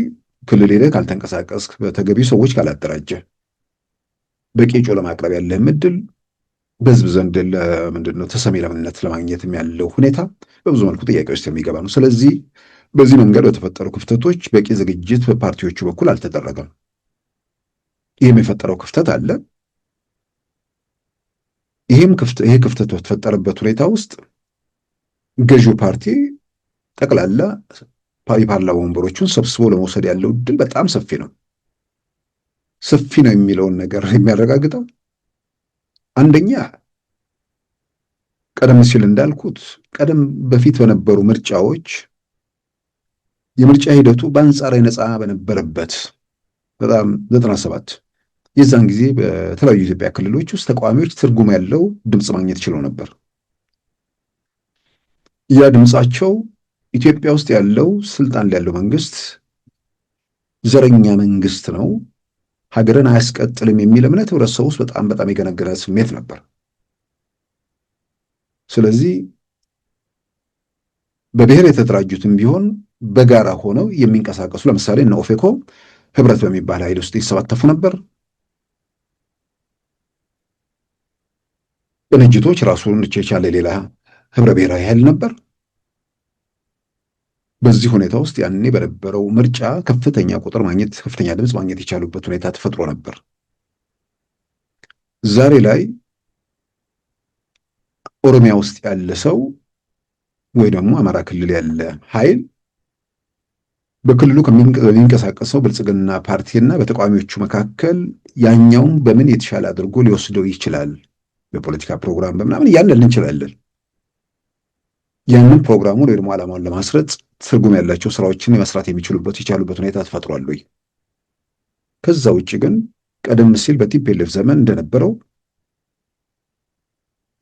Speaker 1: ክልል ሄደህ ካልተንቀሳቀስክ፣ በተገቢው ሰዎች ካላደራጀ፣ በቂ እጩ ለማቅረብ ያለህም እድል በህዝብ ዘንድ ለምንድነው ተሰሚ ለምነት ለማግኘትም ያለው ሁኔታ በብዙ መልኩ ጥያቄ ውስጥ የሚገባ ነው። ስለዚህ በዚህ መንገድ በተፈጠሩ ክፍተቶች በቂ ዝግጅት በፓርቲዎቹ በኩል አልተደረገም። ይህም የፈጠረው ክፍተት አለ። ይሄ ክፍተት በተፈጠረበት ሁኔታ ውስጥ ገዢው ፓርቲ ጠቅላላ የፓርላማ ወንበሮቹን ሰብስቦ ለመውሰድ ያለው እድል በጣም ሰፊ ነው። ሰፊ ነው የሚለውን ነገር የሚያረጋግጠው አንደኛ ቀደም ሲል እንዳልኩት ቀደም በፊት በነበሩ ምርጫዎች የምርጫ ሂደቱ በአንጻራዊ ነፃ በነበረበት በጣም 97 የዛን ጊዜ በተለያዩ የኢትዮጵያ ክልሎች ውስጥ ተቃዋሚዎች ትርጉም ያለው ድምፅ ማግኘት ችለው ነበር። ያ ድምፃቸው ኢትዮጵያ ውስጥ ያለው ስልጣን ላይ ያለው መንግስት ዘረኛ መንግስት ነው፣ ሀገርን አያስቀጥልም የሚል እምነት ህብረተሰቡ ውስጥ በጣም የገነገነ ስሜት ነበር። ስለዚህ በብሔር የተደራጁትም ቢሆን በጋራ ሆነው የሚንቀሳቀሱ ለምሳሌ እነ ኦፌኮ ህብረት በሚባል ኃይል ውስጥ ይሳተፉ ነበር። ቅንጅቶች ራሱን የቻለ ሌላ ህብረ ብሔራዊ ኃይል ነበር። በዚህ ሁኔታ ውስጥ ያኔ በነበረው ምርጫ ከፍተኛ ቁጥር ማግኘት ከፍተኛ ድምፅ ማግኘት የቻሉበት ሁኔታ ተፈጥሮ ነበር። ዛሬ ላይ ኦሮሚያ ውስጥ ያለ ሰው ወይ ደግሞ አማራ ክልል ያለ ኃይል በክልሉ ከሚንቀሳቀሰው ብልጽግና ፓርቲና በተቃዋሚዎቹ መካከል ያኛውን በምን የተሻለ አድርጎ ሊወስደው ይችላል፣ በፖለቲካ ፕሮግራም በምናምን እያለን እንችላለን። ያንን ፕሮግራሙን ወይ ደግሞ ዓላማውን ለማስረጽ ትርጉም ያላቸው ስራዎችን የመስራት የቻሉበት ሁኔታ ተፈጥሯል ወይ? ከዛ ውጭ ግን ቀደም ሲል በቲፒኤልኤፍ ዘመን እንደነበረው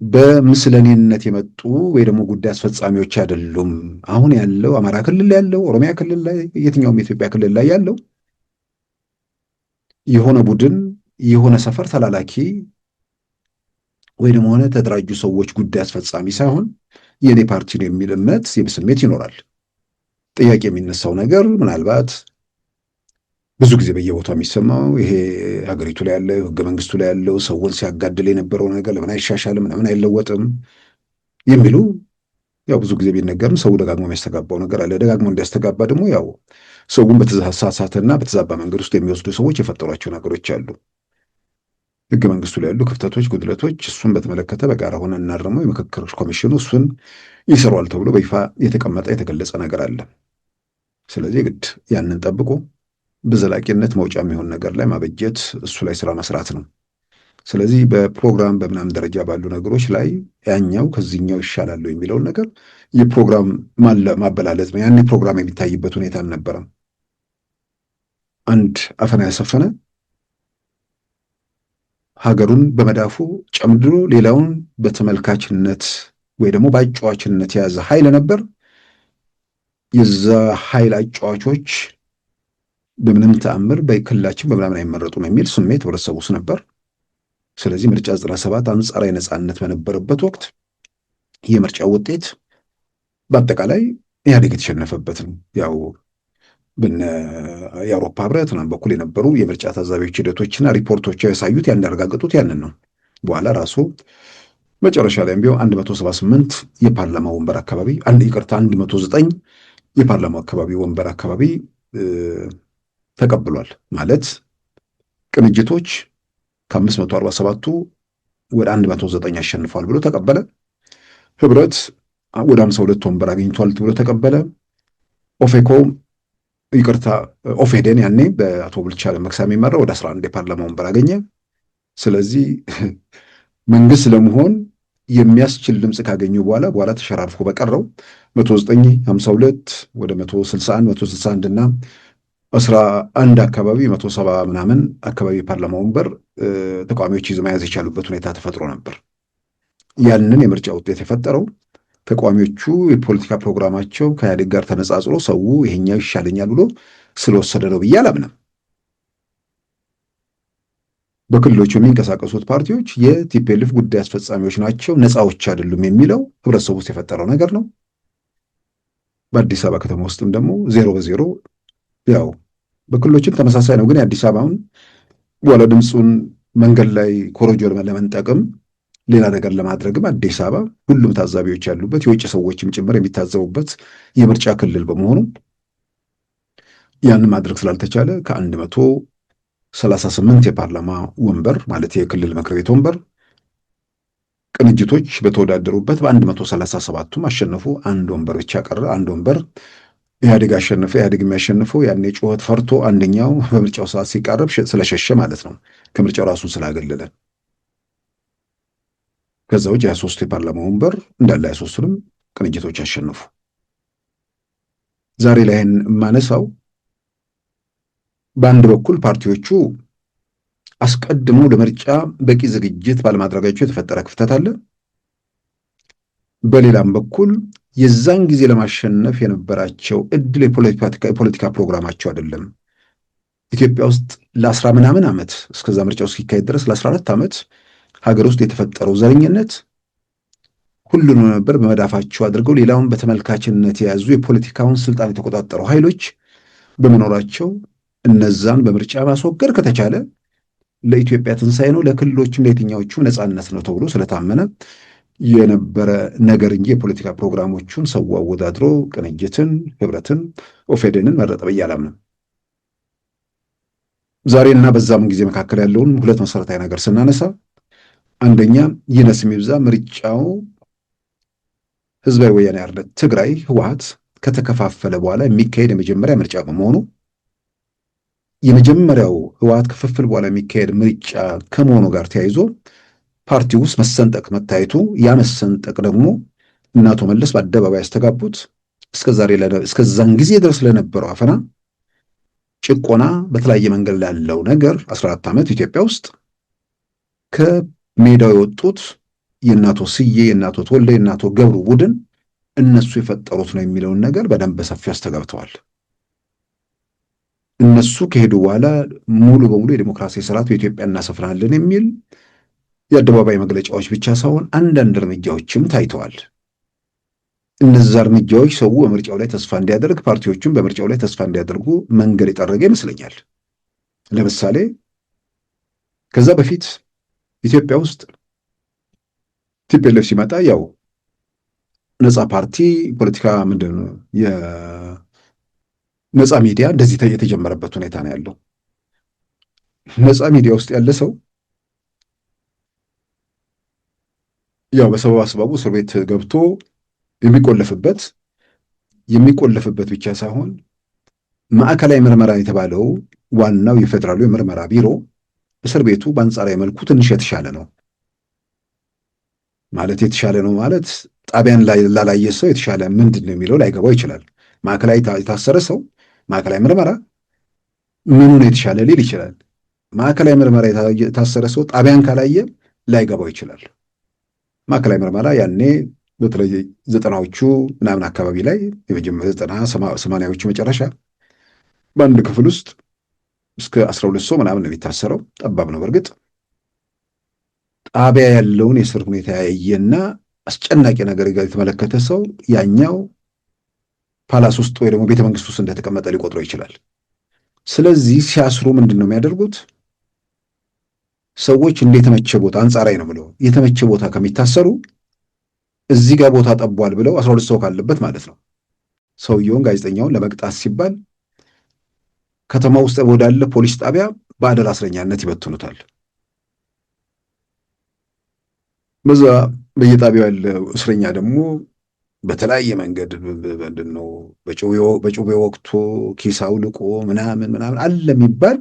Speaker 1: በምስለኔነት የመጡ ወይ ደግሞ ጉዳይ አስፈጻሚዎች አይደሉም። አሁን ያለው አማራ ክልል ያለው ኦሮሚያ ክልል ላይ የትኛውም የኢትዮጵያ ክልል ላይ ያለው የሆነ ቡድን የሆነ ሰፈር ተላላኪ ወይ ደግሞ ሆነ ተደራጁ ሰዎች ጉዳይ አስፈጻሚ ሳይሆን የኔ ፓርቲ ነው የሚል እምነት ስሜት ይኖራል። ጥያቄ የሚነሳው ነገር ምናልባት ብዙ ጊዜ በየቦታው የሚሰማው ይሄ ሀገሪቱ ላይ ያለው ህገ መንግስቱ ላይ ያለው ሰውን ሲያጋድል የነበረው ነገር ለምን አይሻሻልም፣ ለምን አይለወጥም የሚሉ ያው ብዙ ጊዜ ቢነገርም ሰው ደጋግሞ የሚያስተጋባው ነገር አለ። ደጋግሞ እንዲያስተጋባ ደግሞ ያው ሰውን በተሳሳተና በተዛባ መንገድ ውስጥ የሚወስዱ ሰዎች የፈጠሯቸው ነገሮች አሉ። ህገ መንግስቱ ላይ ያሉ ክፍተቶች፣ ጉድለቶች እሱን በተመለከተ በጋራ ሆነ እናርመው የምክክር ኮሚሽኑ እሱን ይሰሯል ተብሎ በይፋ የተቀመጠ የተገለጸ ነገር አለ። ስለዚህ ግድ ያንን ጠብቆ በዘላቂነት መውጫ የሚሆን ነገር ላይ ማበጀት እሱ ላይ ስራ መስራት ነው። ስለዚህ በፕሮግራም በምናምን ደረጃ ባሉ ነገሮች ላይ ያኛው ከዚህኛው ይሻላል የሚለውን ነገር የፕሮግራም ማበላለጥ ነው። ያኔ ፕሮግራም የሚታይበት ሁኔታ አልነበረም። አንድ አፈና ያሰፈነ ሀገሩን በመዳፉ ጨምድሮ ሌላውን በተመልካችነት ወይ ደግሞ በአጫዋችነት የያዘ ኃይል ነበር። የዛ ኃይል አጫዋቾች በምንም ተአምር በክልላችን በምናምን አይመረጡም የሚል ስሜት ህብረተሰቡ ውስጥ ነበር። ስለዚህ ምርጫ 97 አንጻራዊ ነፃነት በነበረበት ወቅት የምርጫው ውጤት በአጠቃላይ ኢህአዴግ የተሸነፈበት ነው። ያው የአውሮፓ ህብረት ምናምን በኩል የነበሩ የምርጫ ታዛቢዎች ሂደቶችና ሪፖርቶች ያሳዩት ያንዳረጋገጡት ያንን ነው። በኋላ ራሱ መጨረሻ ላይ ቢሆን 178 የፓርላማ ወንበር አካባቢ 109 የፓርላማ አካባቢ ወንበር አካባቢ ተቀብሏል። ማለት ቅንጅቶች ከ547ቱ ወደ 109 አሸንፏል ብሎ ተቀበለ። ህብረት ወደ 52 ወንበር አግኝቷል ብሎ ተቀበለ። ኦፌዴን ያኔ በአቶ ቡልቻ መክሳ የሚመራ ወደ 11 የፓርላማ ወንበር አገኘ። ስለዚህ መንግስት ለመሆን የሚያስችል ድምፅ ካገኙ በኋላ ተሸራርፎ በቀረው 109 52 ወደ 161 እና 11 አካባቢ 170 ምናምን አካባቢ የፓርላማ ወንበር ተቃዋሚዎች ይዘው መያዝ የቻሉበት ሁኔታ ተፈጥሮ ነበር። ያንን የምርጫ ውጤት የፈጠረው ተቃዋሚዎቹ የፖለቲካ ፕሮግራማቸው ከኢህአዴግ ጋር ተነጻጽሮ ሰው ይሄኛው ይሻለኛል ብሎ ስለወሰደ ነው ብዬ አላምንም። በክልሎቹ የሚንቀሳቀሱት ፓርቲዎች የቲፒኤልኤፍ ጉዳይ አስፈጻሚዎች ናቸው፣ ነፃዎች አይደሉም የሚለው ህብረተሰቡ ውስጥ የፈጠረው ነገር ነው። በአዲስ አበባ ከተማ ውስጥም ደግሞ 0-0 ያው በክልሎችም ተመሳሳይ ነው። ግን የአዲስ አበባውን በኋላ ድምፁን መንገድ ላይ ኮረጆ ለመንጠቅም ሌላ ነገር ለማድረግም አዲስ አበባ ሁሉም ታዛቢዎች ያሉበት የውጭ ሰዎችም ጭምር የሚታዘቡበት የምርጫ ክልል በመሆኑ ያንን ማድረግ ስላልተቻለ ከ138 የፓርላማ ወንበር ማለት የክልል ምክር ቤት ወንበር ቅንጅቶች በተወዳደሩበት በ137ቱም አሸነፉ። አንድ ወንበር ብቻ ቀረ። አንድ ወንበር ኢህአዴግ አሸነፈ። ኢህአዴግ የሚያሸንፈው ያኔ ጩኸት ፈርቶ አንደኛው በምርጫው ሰዓት ሲቃረብ ስለሸሸ ማለት ነው፣ ከምርጫው ራሱን ስላገለለ። ከዛ ውጭ 23 የፓርላማ ወንበር እንዳለ 23ቱንም ቅንጅቶች አሸነፉ። ዛሬ ላይ የማነሳው በአንድ በኩል ፓርቲዎቹ አስቀድመው ለምርጫ በቂ ዝግጅት ባለማድረጋቸው የተፈጠረ ክፍተት አለ። በሌላም በኩል የዛን ጊዜ ለማሸነፍ የነበራቸው እድል የፖለቲካ ፕሮግራማቸው አይደለም። ኢትዮጵያ ውስጥ ለ10 ምናምን ዓመት እስከዛ ምርጫው እስኪካሄድ ድረስ ለ14 ዓመት ሀገር ውስጥ የተፈጠረው ዘረኝነት ሁሉንም ነበር በመዳፋቸው አድርገው ሌላውን በተመልካችነት የያዙ የፖለቲካውን ስልጣን የተቆጣጠሩ ኃይሎች በመኖራቸው እነዛን በምርጫ ማስወገድ ከተቻለ ለኢትዮጵያ ትንሣኤ ነው፣ ለክልሎችም ለየትኛዎቹም ነፃነት ነው ተብሎ ስለታመነ የነበረ ነገር እንጂ የፖለቲካ ፕሮግራሞቹን ሰው አወዳድሮ ቅንጅትን፣ ህብረትን፣ ኦፌዴንን መረጠ ብዬ አላምንም። ዛሬና በዛም ጊዜ መካከል ያለውን ሁለት መሰረታዊ ነገር ስናነሳ አንደኛ ይነስ የሚብዛ ምርጫው ህዝባዊ ወያኔ ሓርነት ትግራይ ህወሓት ከተከፋፈለ በኋላ የሚካሄድ የመጀመሪያ ምርጫ በመሆኑ የመጀመሪያው ህወሓት ክፍፍል በኋላ የሚካሄድ ምርጫ ከመሆኑ ጋር ተያይዞ ፓርቲ ውስጥ መሰንጠቅ መታየቱ ያ መሰንጠቅ ደግሞ እነ አቶ መለስ በአደባባይ ያስተጋቡት እስከዛን ጊዜ ድረስ ለነበረው አፈና፣ ጭቆና፣ በተለያየ መንገድ ላለው ነገር 14 ዓመት ኢትዮጵያ ውስጥ ከሜዳው የወጡት የእናቶ ስዬ፣ የእናቶ ተወልደ፣ የእናቶ ገብሩ ቡድን እነሱ የፈጠሩት ነው የሚለውን ነገር በደንብ በሰፊው አስተጋብተዋል። እነሱ ከሄዱ በኋላ ሙሉ በሙሉ የዲሞክራሲ ስርዓት በኢትዮጵያ እናሰፍናለን የሚል የአደባባይ መግለጫዎች ብቻ ሳይሆን አንዳንድ እርምጃዎችም ታይተዋል። እነዛ እርምጃዎች ሰው በምርጫው ላይ ተስፋ እንዲያደርግ፣ ፓርቲዎችም በምርጫው ላይ ተስፋ እንዲያደርጉ መንገድ የጠረገ ይመስለኛል። ለምሳሌ ከዛ በፊት ኢትዮጵያ ውስጥ ቲፒኤልኤፍ ሲመጣ ያው ነፃ ፓርቲ ፖለቲካ ምንድን ነው የነፃ ሚዲያ እንደዚህ የተጀመረበት ሁኔታ ነው ያለው። ነፃ ሚዲያ ውስጥ ያለ ሰው ያው በሰበብ አስባቡ እስር ቤት ገብቶ የሚቆለፍበት ብቻ ሳይሆን ማዕከላዊ ምርመራ የተባለው ዋናው የፌዴራሉ የምርመራ ቢሮ እስር ቤቱ በአንጻራዊ መልኩ ትንሽ የተሻለ ነው ማለት ጣቢያን ላላየ ሰው የተሻለ ምንድን ነው የሚለው ላይገባው ይችላል። ማዕከላዊ የታሰረ ሰው ማዕከላዊ ምርመራ ምኑን የተሻለ ሊል ይችላል። ማዕከላዊ ምርመራ የታሰረ ሰው ጣቢያን ካላየ ላይገባው ይችላል። ማዕከላዊ ምርመራ ያኔ በተለይ 90ዎቹ ምናምን አካባቢ ላይ የመጀመሪያ 80ዎቹ መጨረሻ በአንድ ክፍል ውስጥ እስከ 12 ሰው ምናምን ነው የሚታሰረው። ጠባብ ነው በእርግጥ። ጣቢያ ያለውን የእስር ሁኔታ ያየና አስጨናቂ ነገር የተመለከተ ሰው ያኛው ፓላስ ውስጥ ወይ ደግሞ ቤተ መንግስት ውስጥ እንደተቀመጠ ሊቆጥረው ይችላል። ስለዚህ ሲያስሩ ምንድን ነው የሚያደርጉት? ሰዎች እንደ የተመቸ ቦታ አንጻራዊ ነው ብለው የተመቸ ቦታ ከሚታሰሩ እዚህ ጋር ቦታ ጠቧል ብለው 12 ሰው ካለበት ማለት ነው ሰውየውን ጋዜጠኛውን ለመቅጣት ሲባል ከተማ ውስጥ ወዳለ ፖሊስ ጣቢያ በአደራ እስረኛነት ይበትኑታል። በዛ በየጣቢያው ያለ እስረኛ ደግሞ በተለያየ መንገድ ምንድነው በጩቤ ወቅቶ ኪሳው ልቆ ምናምን አለ የሚባል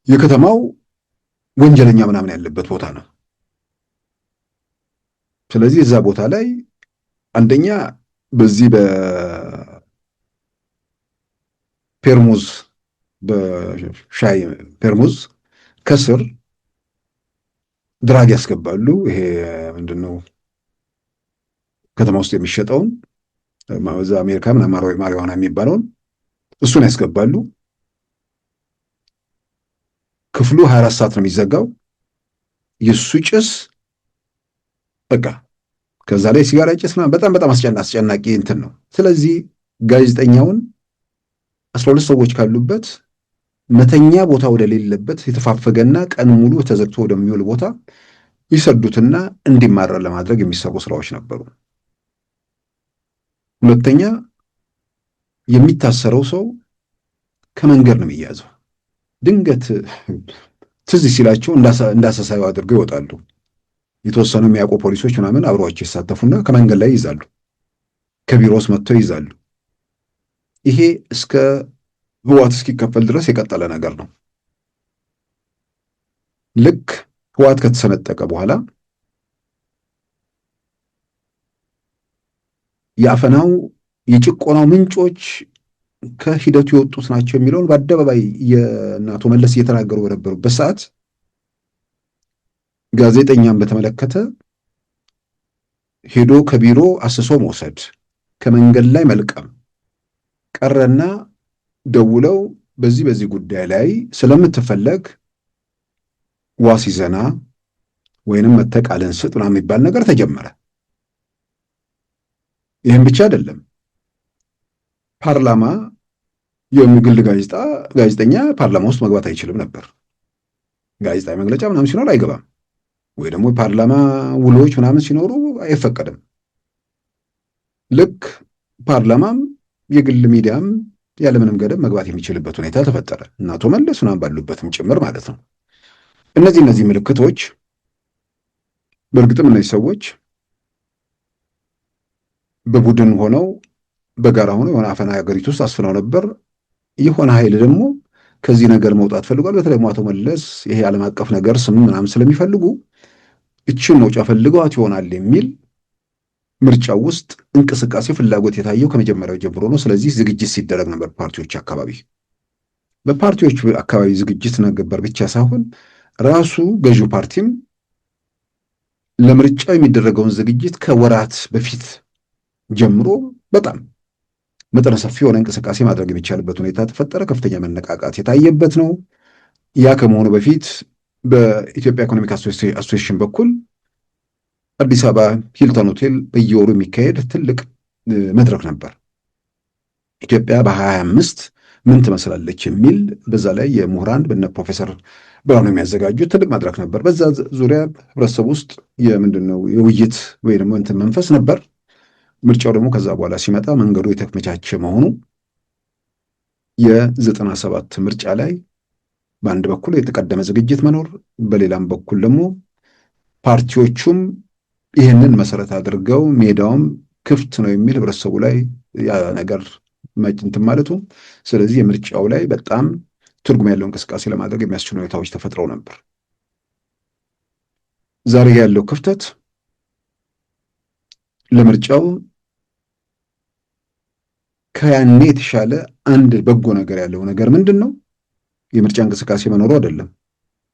Speaker 1: የከተማው ወንጀለኛ ምናምን ያለበት ቦታ ነው። ስለዚህ እዛ ቦታ ላይ አንደኛ በዚህ በፔርሙዝ በሻይ ፔርሙዝ ከስር ድራግ ያስገባሉ። ይሄ ምንድነው ከተማ ውስጥ የሚሸጠውን እዛ አሜሪካ ምናምን ማሪዋና የሚባለውን እሱን ያስገባሉ። ክፍሉ 24 ሰዓት ነው የሚዘጋው። የሱ ጭስ በቃ ከዛ ላይ ሲጋራ ጭስ በጣም በጣም አስጨናቂ እንትን ነው። ስለዚህ ጋዜጠኛውን 12 ሰዎች ካሉበት መተኛ ቦታ ወደሌለበት የተፋፈገና ቀን ሙሉ ተዘግቶ ወደሚውል ቦታ ይሰዱትና እንዲማረር ለማድረግ የሚሰሩ ስራዎች ነበሩ። ሁለተኛ የሚታሰረው ሰው ከመንገድ ነው የሚያዘው። ድንገት ትዝ ሲላቸው እንዳሰሳዩ አድርገው ይወጣሉ። የተወሰኑ የሚያውቁ ፖሊሶች ምናምን አብረዋቸው ይሳተፉና ከመንገድ ላይ ይይዛሉ። ከቢሮስ መጥተው ይይዛሉ። ይሄ እስከ ህወሓት እስኪከፈል ድረስ የቀጠለ ነገር ነው። ልክ ህወሓት ከተሰነጠቀ በኋላ የአፈናው የጭቆናው ምንጮች ከሂደቱ የወጡት ናቸው የሚለውን በአደባባይ የአቶ መለስ እየተናገሩ በነበሩበት ሰዓት ጋዜጠኛን በተመለከተ ሄዶ ከቢሮ አስሶ መውሰድ፣ ከመንገድ ላይ መልቀም ቀረና ደውለው በዚህ ጉዳይ ላይ ስለምትፈለግ ዋስ ይዘና ወይንም መተቃለን ስጥ ምናምን የሚባል ነገር ተጀመረ። ይህም ብቻ አይደለም። ፓርላማ የግል ጋዜጠኛ ፓርላማ ውስጥ መግባት አይችልም ነበር። ጋዜጣዊ መግለጫ ምናምን ሲኖር አይገባም፣ ወይ ደግሞ የፓርላማ ውሎች ምናምን ሲኖሩ አይፈቀድም። ልክ ፓርላማም የግል ሚዲያም ያለምንም ገደብ መግባት የሚችልበት ሁኔታ ተፈጠረ እና አቶ መለስ ምናምን ባሉበትም ጭምር ማለት ነው። እነዚህ ምልክቶች በእርግጥም እነዚህ ሰዎች በቡድን ሆነው በጋራ ሆነው የሆነ አፈና ሀገሪቱ ውስጥ አስፍነው ነበር። የሆነ ኃይል ደግሞ ከዚህ ነገር መውጣት ፈልጓል። በተለይ አቶ መለስ ይሄ ዓለም አቀፍ ነገር ስም ምናምን ስለሚፈልጉ እችን መውጫ ፈልገዋት ይሆናል የሚል ምርጫው ውስጥ እንቅስቃሴ ፍላጎት የታየው ከመጀመሪያው ጀምሮ ነው። ስለዚህ ዝግጅት ሲደረግ ነበር ፓርቲዎች አካባቢ። በፓርቲዎች አካባቢ ዝግጅት ነበር ብቻ ሳይሆን ራሱ ገዢው ፓርቲም ለምርጫው የሚደረገውን ዝግጅት ከወራት በፊት ጀምሮ በጣም መጠነ ሰፊ የሆነ እንቅስቃሴ ማድረግ የሚቻልበት ሁኔታ ተፈጠረ። ከፍተኛ መነቃቃት የታየበት ነው። ያ ከመሆኑ በፊት በኢትዮጵያ ኢኮኖሚክ አሶሲዬሽን በኩል አዲስ አበባ ሂልተን ሆቴል በየወሩ የሚካሄድ ትልቅ መድረክ ነበር። ኢትዮጵያ በ2025 ምን ትመስላለች የሚል በዛ ላይ የምሁራን በነ ፕሮፌሰር ብርሃኑ የሚያዘጋጁት ትልቅ መድረክ ነበር። በዛ ዙሪያ ህብረተሰብ ውስጥ የምንድነው የውይይት ወይ ደግሞ እንትን መንፈስ ነበር። ምርጫው ደግሞ ከዛ በኋላ ሲመጣ መንገዱ የተመቻቸ መሆኑ የ97 ምርጫ ላይ በአንድ በኩል የተቀደመ ዝግጅት መኖር፣ በሌላም በኩል ደግሞ ፓርቲዎቹም ይህንን መሰረት አድርገው ሜዳውም ክፍት ነው የሚል ህብረተሰቡ ላይ ያ ነገር እንትን ማለቱ፣ ስለዚህ የምርጫው ላይ በጣም ትርጉም ያለው እንቅስቃሴ ለማድረግ የሚያስችሉ ሁኔታዎች ተፈጥረው ነበር። ዛሬ ያለው ክፍተት ለምርጫው ከያኔ የተሻለ አንድ በጎ ነገር ያለው ነገር ምንድን ነው? የምርጫ እንቅስቃሴ መኖሩ አይደለም።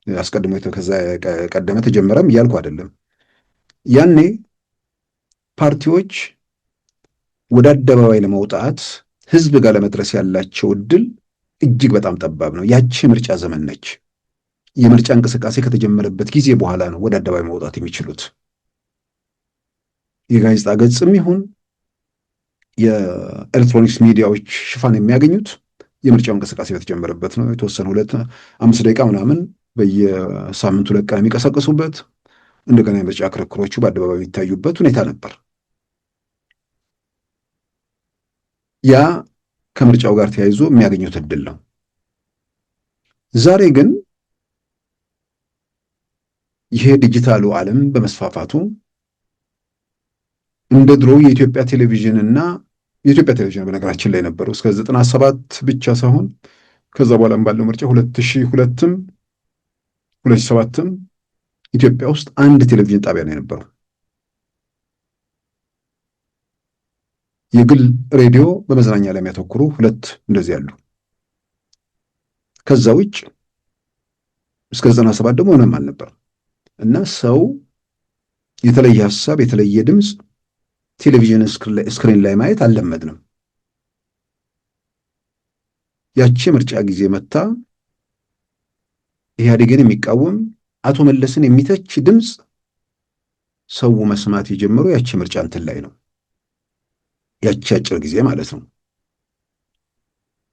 Speaker 1: አስቀድሞ ከዛ ቀደመ ተጀመረም እያልኩ አይደለም። ያኔ ፓርቲዎች ወደ አደባባይ ለመውጣት ህዝብ ጋር ለመድረስ ያላቸው እድል እጅግ በጣም ጠባብ ነው። ያቺ ምርጫ ዘመን ነች። የምርጫ እንቅስቃሴ ከተጀመረበት ጊዜ በኋላ ነው ወደ አደባባይ መውጣት የሚችሉት። የጋዜጣ ገጽም ይሁን የኤሌክትሮኒክስ ሚዲያዎች ሽፋን የሚያገኙት የምርጫው እንቅስቃሴ በተጀመረበት ነው። የተወሰነ 5 ደቂቃ ምናምን በየሳምንቱ 2 ቀን የሚቀሰቅሱበት፣ እንደገና የምርጫ ክርክሮቹ በአደባባይ የሚታዩበት ሁኔታ ነበር። ያ ከምርጫው ጋር ተያይዞ የሚያገኙት እድል ነው። ዛሬ ግን ይሄ ዲጂታሉ ዓለም በመስፋፋቱ እንደ ድሮ የኢትዮጵያ ቴሌቪዥን እና የኢትዮጵያ ቴሌቪዥን በነገራችን ላይ ነበሩ እስከ 97 ብቻ ሳይሆን ከዛ በኋላም ባለው ምርጫ 2002ም 2007ም ኢትዮጵያ ውስጥ አንድ ቴሌቪዥን ጣቢያ ነው የነበረው። የግል ሬዲዮ በመዝናኛ ላይ የሚያተኩሩ 2 እንደዚህ ያሉ። ከዛ ውጭ እስከ 97 ደግሞ ምንም አልነበር እና ሰው የተለየ ሀሳብ የተለየ ድምፅ ቴሌቪዥን ስክሪን ላይ ማየት አልለመድንም። ያቺ ምርጫ ጊዜ መታ ኢህአዴግን የሚቃወም አቶ መለስን የሚተች ድምፅ ሰው መስማት የጀመረው ያቺ ምርጫ እንትን ላይ ነው። ያቺ አጭር ጊዜ ማለት ነው።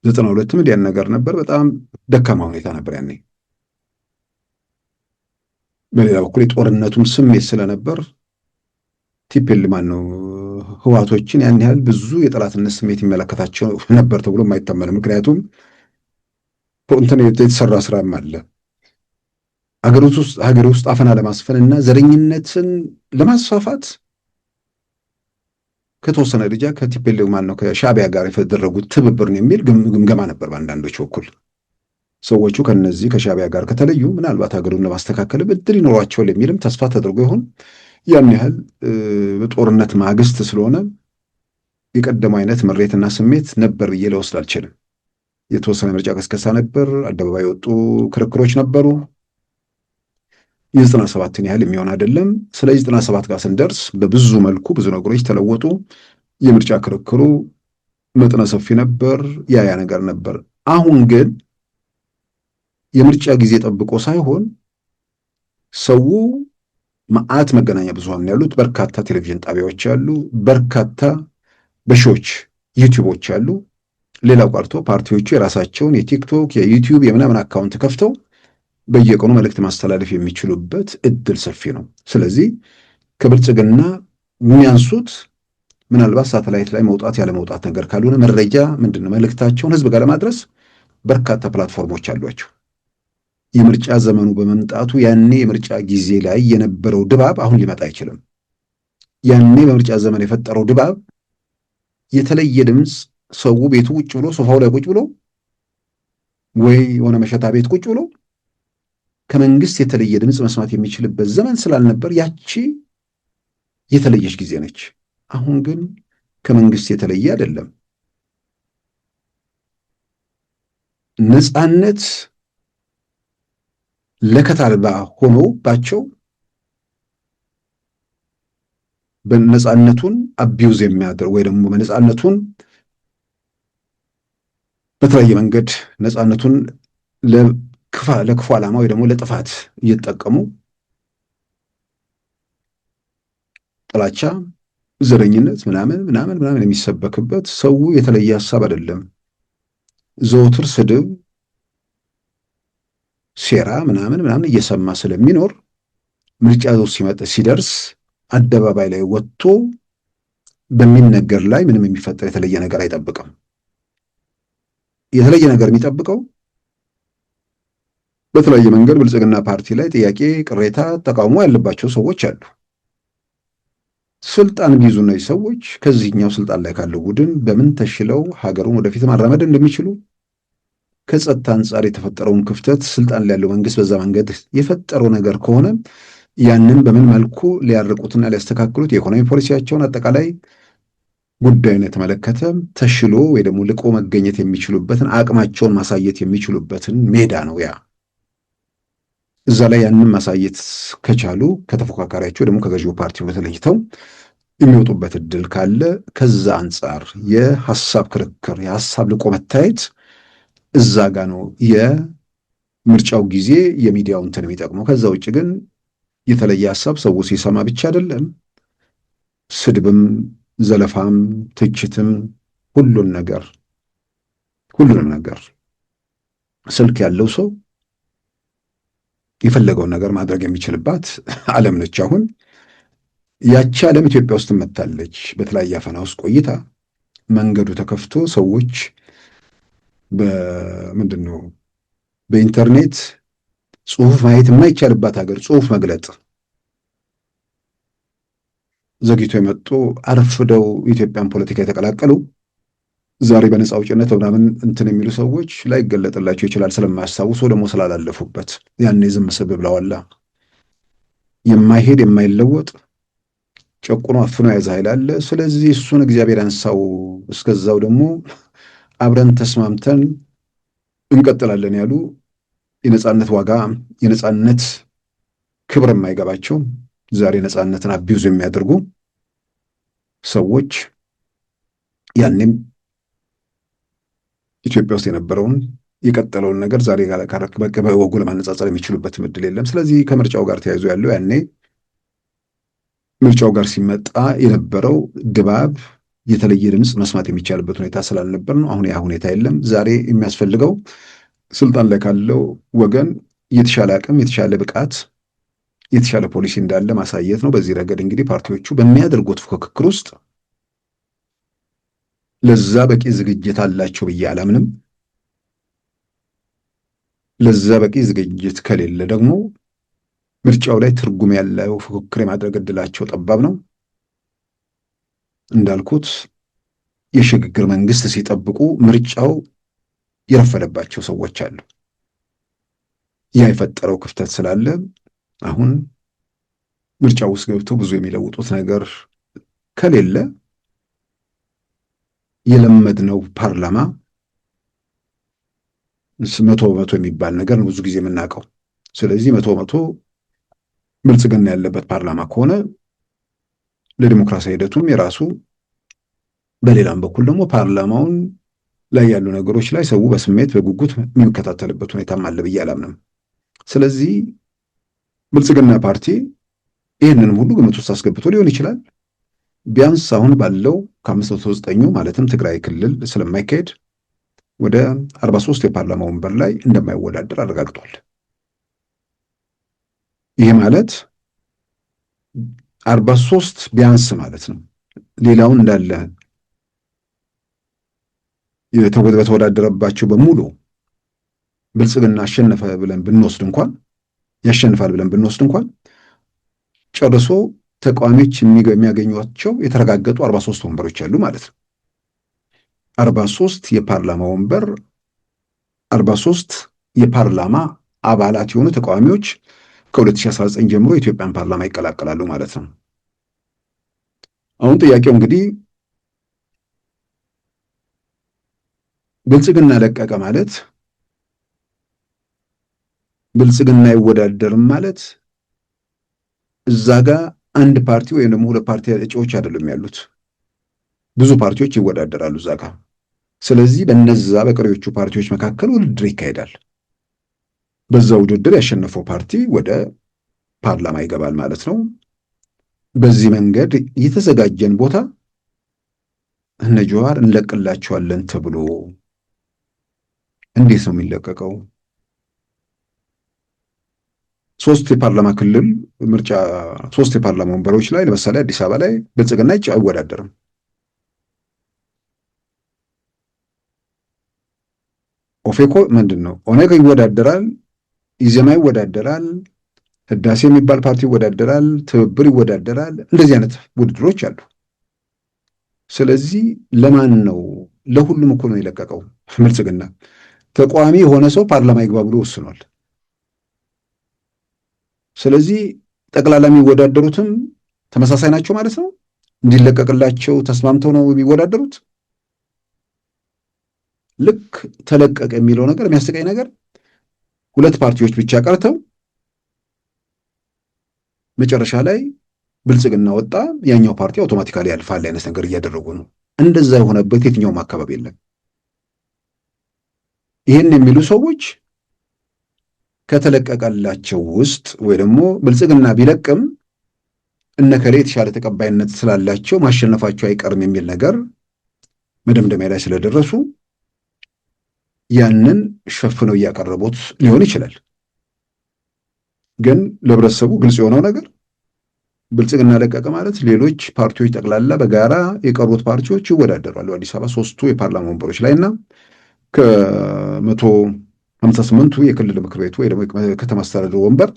Speaker 1: 92ም ያን ነገር ነበር። በጣም ደካማ ሁኔታ ነበር ያኔ። በሌላ በኩል የጦርነቱም ስሜት ስለነበር ቲፒኤል ማነው ህዋቶችን ያን ያህል ብዙ የጠላትነት ስሜት የሚመለከታቸው ነበር ተብሎ የማይታመን። ምክንያቱም እንትን የተሰራ ስራም አለ ሀገር ውስጥ አፈና ለማስፈንና ዘረኝነትን ለማስፋፋት ከተወሰነ ደረጃ ከቲፒኤል ማነው ከሻዕቢያ ጋር የተደረጉት ትብብር ነው የሚል ግምገማ ነበር በአንዳንዶች በኩል። ሰዎቹ ከነዚህ ከሻዕቢያ ጋር ከተለዩ ምናልባት ሀገሩን ለማስተካከል እድል ይኖሯቸዋል የሚልም ተስፋ ተደርጎ ይሆን ያን ያህል በጦርነት ማግስት ስለሆነ የቀደሙ አይነት ምሬትና ስሜት ነበር ብዬ ልወስድ አልችልም። የተወሰነ ምርጫ ቀስቀሳ ነበር፣ አደባባይ የወጡ ክርክሮች ነበሩ። የ97ን ያህል የሚሆን አይደለም። ስለዚህ 97 ጋር ስንደርስ በብዙ መልኩ ብዙ ነገሮች ተለወጡ። የምርጫ ክርክሩ መጠነ ሰፊ ነበር፣ ያ ነገር ነበር። አሁን ግን የምርጫ ጊዜ ጠብቆ ሳይሆን ሰው መዓት መገናኛ ብዙሃን ያሉት በርካታ ቴሌቪዥን ጣቢያዎች አሉ፣ በርካታ በሺዎች ዩቲዩቦች አሉ። ሌላው ቀርቶ ፓርቲዎቹ የራሳቸውን የቲክቶክ የዩቲዩብ የምናምን አካውንት ከፍተው በየቀኑ መልእክት ማስተላለፍ የሚችሉበት እድል ሰፊ ነው። ስለዚህ ከብልጽግና የሚያንሱት ምናልባት ሳተላይት ላይ መውጣት ያለ መውጣት ነገር ካልሆነ መረጃ ምንድነው መልእክታቸውን ህዝብ ጋር ለማድረስ በርካታ ፕላትፎርሞች አሏቸው። የምርጫ ዘመኑ በመምጣቱ ያኔ የምርጫ ጊዜ ላይ የነበረው ድባብ አሁን ሊመጣ አይችልም። ያኔ በምርጫ ዘመን የፈጠረው ድባብ የተለየ ድምፅ ሰው ቤቱ ቁጭ ብሎ ሶፋው ላይ ቁጭ ብሎ ወይ የሆነ መሸታ ቤት ቁጭ ብሎ ከመንግስት የተለየ ድምፅ መስማት የሚችልበት ዘመን ስላልነበር ያቺ የተለየች ጊዜ ነች። አሁን ግን ከመንግስት የተለየ አይደለም። ነፃነት ለከት አልባ ሆኖባቸው በነፃነቱን አቢዩዝ የሚያደርግ ወይ ደግሞ በነፃነቱን በተለያየ መንገድ ነፃነቱን ለክፉ ዓላማ ወይ ደግሞ ለጥፋት እየተጠቀሙ ጥላቻ፣ ዘረኝነት ምናምን የሚሰበክበት ሰው የተለየ ሀሳብ አይደለም። ዘወትር ስድብ፣ ሴራ ምናምን እየሰማ ስለሚኖር ምርጫ ሲደርስ አደባባይ ላይ ወጥቶ በሚነገር ላይ ምንም የሚፈጠር የተለየ ነገር አይጠብቅም። የተለየ ነገር የሚጠብቀው በተለያየ መንገድ ብልጽግና ፓርቲ ላይ ጥያቄ፣ ቅሬታ፣ ተቃውሞ ያለባቸው ሰዎች አሉ። ስልጣን ቢይዙ እነዚህ ሰዎች ከዚህኛው ስልጣን ላይ ካለው ቡድን በምን ተሽለው ሀገሩን ወደፊት ማራመድ እንደሚችሉ ከጸጥታ አንጻር የተፈጠረውን ክፍተት ስልጣን ላይ ያለው መንግስት በዛ መንገድ የፈጠረው ነገር ከሆነ ያንን በምን መልኩ ሊያርቁትና ሊያስተካክሉት የኢኮኖሚ ፖሊሲያቸውን አጠቃላይ ጉዳዩን የተመለከተ ተሽሎ ወይ ደግሞ ልቆ መገኘት የሚችሉበትን አቅማቸውን ማሳየት የሚችሉበትን ሜዳ ነው ያ። እዛ ላይ ያንን ማሳየት ከቻሉ ከተፎካካሪያቸው ደግሞ ከገዢው ፓርቲ ተለይተው የሚወጡበት እድል ካለ ከዛ አንጻር የሐሳብ ክርክር የሐሳብ ልቆ መታየት እዛ ጋ ነው የምርጫው ጊዜ የሚዲያው እንትን የሚጠቅመው። ከዛ ውጭ ግን የተለየ ሐሳብ ሰው ሲሰማ ብቻ አይደለም ስድብም፣ ዘለፋም፣ ትችትም ሁሉንም ነገር ስልክ ያለው ሰው የፈለገውን ነገር ማድረግ የሚችልባት ዓለም ነች። አሁን ያቺ ዓለም ኢትዮጵያ ውስጥ መታለች። በተለያየ አፈና ውስጥ ቆይታ መንገዱ ተከፍቶ ሰዎች በኢንተርኔት ጽሁፍ ማየት የማይቻልባት ሀገር ጽሁፍ መግለጥ ዘግይቶ የመጡ አረፍደው የኢትዮጵያን ፖለቲካ የተቀላቀሉ ዛሬ በነፃ አውጭነት ምናምን እንትን የሚሉ ሰዎች ላይገለጥላቸው ይችላል ስለማያስታውሱ ደግሞ ስላላለፉበት ያኔ ዝም ስብ ብለዋላ። የማይሄድ የማይለወጥ ጨቁኖ አፍኖ የያዘ ኃይል አለ። ስለዚህ እሱን እግዚአብሔር ያንሳው፣ እስከዛው ደግሞ አብረን ተስማምተን እንቀጥላለን ያሉ የነፃነት ዋጋ የነፃነት ክብር የማይገባቸው ዛሬ ነፃነትን አቢዩዝ የሚያደርጉ ሰዎች ያኔም ኢትዮጵያ ውስጥ የነበረውን የቀጠለውን ነገር ዛሬ ጋር በወጉ ለማነጻጸር የሚችሉበት እድል የለም። ስለዚህ ከምርጫው ጋር ተያይዞ ያለው ያኔ ምርጫው ጋር ሲመጣ የነበረው ድባብ የተለየ ድምፅ መስማት የሚቻልበት ሁኔታ ስላልነበር ነው። አሁን ያ ሁኔታ የለም። ዛሬ የሚያስፈልገው ስልጣን ላይ ካለው ወገን የተሻለ አቅም፣ የተሻለ ብቃት፣ የተሻለ ፖሊሲ እንዳለ ማሳየት ነው። በዚህ ረገድ እንግዲህ ፓርቲዎቹ በሚያደርጉት ፉክክር ውስጥ ለዛ በቂ ዝግጅት አላቸው ብዬ አላምንም። ለዛ በቂ ዝግጅት ከሌለ ደግሞ ምርጫው ላይ ትርጉም ያለው ፉክክር የማድረግ እድላቸው ጠባብ ነው። እንዳልኩት የሽግግር መንግስት ሲጠብቁ ምርጫው የረፈደባቸው ሰዎች አሉ። ያ የፈጠረው ክፍተት ስላለ አሁን ምርጫው ውስጥ ገብተው ብዙ የሚለውጡት ነገር ከሌለ የለመድነው ፓርላማ 100% የሚባል ነገር ነው ብዙ ጊዜ የምናውቀው። ስለዚህ 100% ብልጽግና ያለበት ፓርላማ ከሆነ ለዲሞክራሲያዊ ሂደቱም የራሱ፣ በሌላም በኩል ደግሞ ፓርላማውን ላይ ያሉ ነገሮች ላይ ሰው በስሜት በጉጉት የሚከታተልበት ሁኔታም አለ ብዬ አላምንም። ስለዚህ ብልጽግና ፓርቲ ይህንንም ሁሉ ግምት ውስጥ አስገብቶ ሊሆን ይችላል። ቢያንስ አሁን ባለው ከ509 ማለትም ትግራይ ክልል ስለማይካሄድ ወደ 43 የፓርላማ ወንበር ላይ እንደማይወዳደር አረጋግጧል። ይህ ማለት 43 ቢያንስ ማለት ነው። ሌላውን እንዳለ በተወዳደረባቸው በሙሉ ብልጽግና አሸነፈ ብለን ብንወስድ እንኳን ያሸንፋል ብለን ብንወስድ እንኳን ጨርሶ ተቃዋሚዎች የሚያገኟቸው የተረጋገጡ 43 ወንበሮች አሉ ማለት ነው። 43 የፓርላማ ወንበር 43 የፓርላማ አባላት የሆኑ ተቃዋሚዎች ከ2019 ጀምሮ የኢትዮጵያን ፓርላማ ይቀላቀላሉ ማለት ነው። አሁን ጥያቄው እንግዲህ ብልጽግና ለቀቀ ማለት ብልጽግና አይወዳደርም ማለት እዛ ጋር አንድ ፓርቲ ወይም ደግሞ ሁለት ፓርቲ እጩዎች አይደሉም ያሉት፣ ብዙ ፓርቲዎች ይወዳደራሉ እዛ ጋር። ስለዚህ በነዛ በቀሪዎቹ ፓርቲዎች መካከል ውድድር ይካሄዳል። በዛ ውድድር ያሸነፈው ፓርቲ ወደ ፓርላማ ይገባል ማለት ነው። በዚህ መንገድ የተዘጋጀን ቦታ እነ ጀዋር እንለቅላቸዋለን ተብሎ እንዴት ነው የሚለቀቀው? 3 የፓርላማ ክልል ምርጫ 3 የፓርላማ ወንበሮች ላይ ለምሳሌ አዲስ አበባ ላይ ብልጽግና አይወዳደርም። ኦፌኮ ምንድን ነው? ኦነግ ይወዳደራል፣ ኢዜማ ይወዳደራል፣ ህዳሴ የሚባል ፓርቲ ይወዳደራል፣ ትብብር ይወዳደራል። እንደዚህ አይነት ውድድሮች አሉ። ስለዚህ ለማን ነው? ለሁሉም እኮ ነው የለቀቀው ብልጽግና። ተቃዋሚ የሆነ ሰው ፓርላማ ይግባ ብሎ ወስኗል። ስለዚህ ጠቅላላ የሚወዳደሩትም ተመሳሳይ ናቸው ማለት ነው። እንዲለቀቅላቸው ተስማምተው ነው የሚወዳደሩት። ልክ ተለቀቀ የሚለው ነገር የሚያስቀኝ ነገር 2 ፓርቲዎች ብቻ ቀርተው መጨረሻ ላይ ብልጽግና ወጣ፣ ያኛው ፓርቲ አውቶማቲካሊ ያልፋል አይነት ነገር እያደረጉ ነው። እንደዛ የሆነበት የትኛውም አካባቢ የለም። ይህን የሚሉ ሰዎች ከተለቀቀላቸው ውስጥ ወይ ደግሞ ብልጽግና ቢለቅም እነከሌ የተሻለ ተቀባይነት ስላላቸው ማሸነፋቸው አይቀርም የሚል ነገር መደምደሚያ ላይ ስለደረሱ ያንን ሸፍነው እያቀረቡት ሊሆን ይችላል። ግን ለህብረተሰቡ ግልጽ የሆነው ነገር ብልጽግና ለቀቀ ማለት ሌሎች ፓርቲዎች ጠቅላላ በጋራ የቀሩት ፓርቲዎች ይወዳደራሉ አዲስ አበባ 3ቱ የፓርላማ ወንበሮች ላይ እና ከ158ቱ የክልል ምክር ቤቱ ወይ ደግሞ ከተማ አስተዳደሩ ወንበር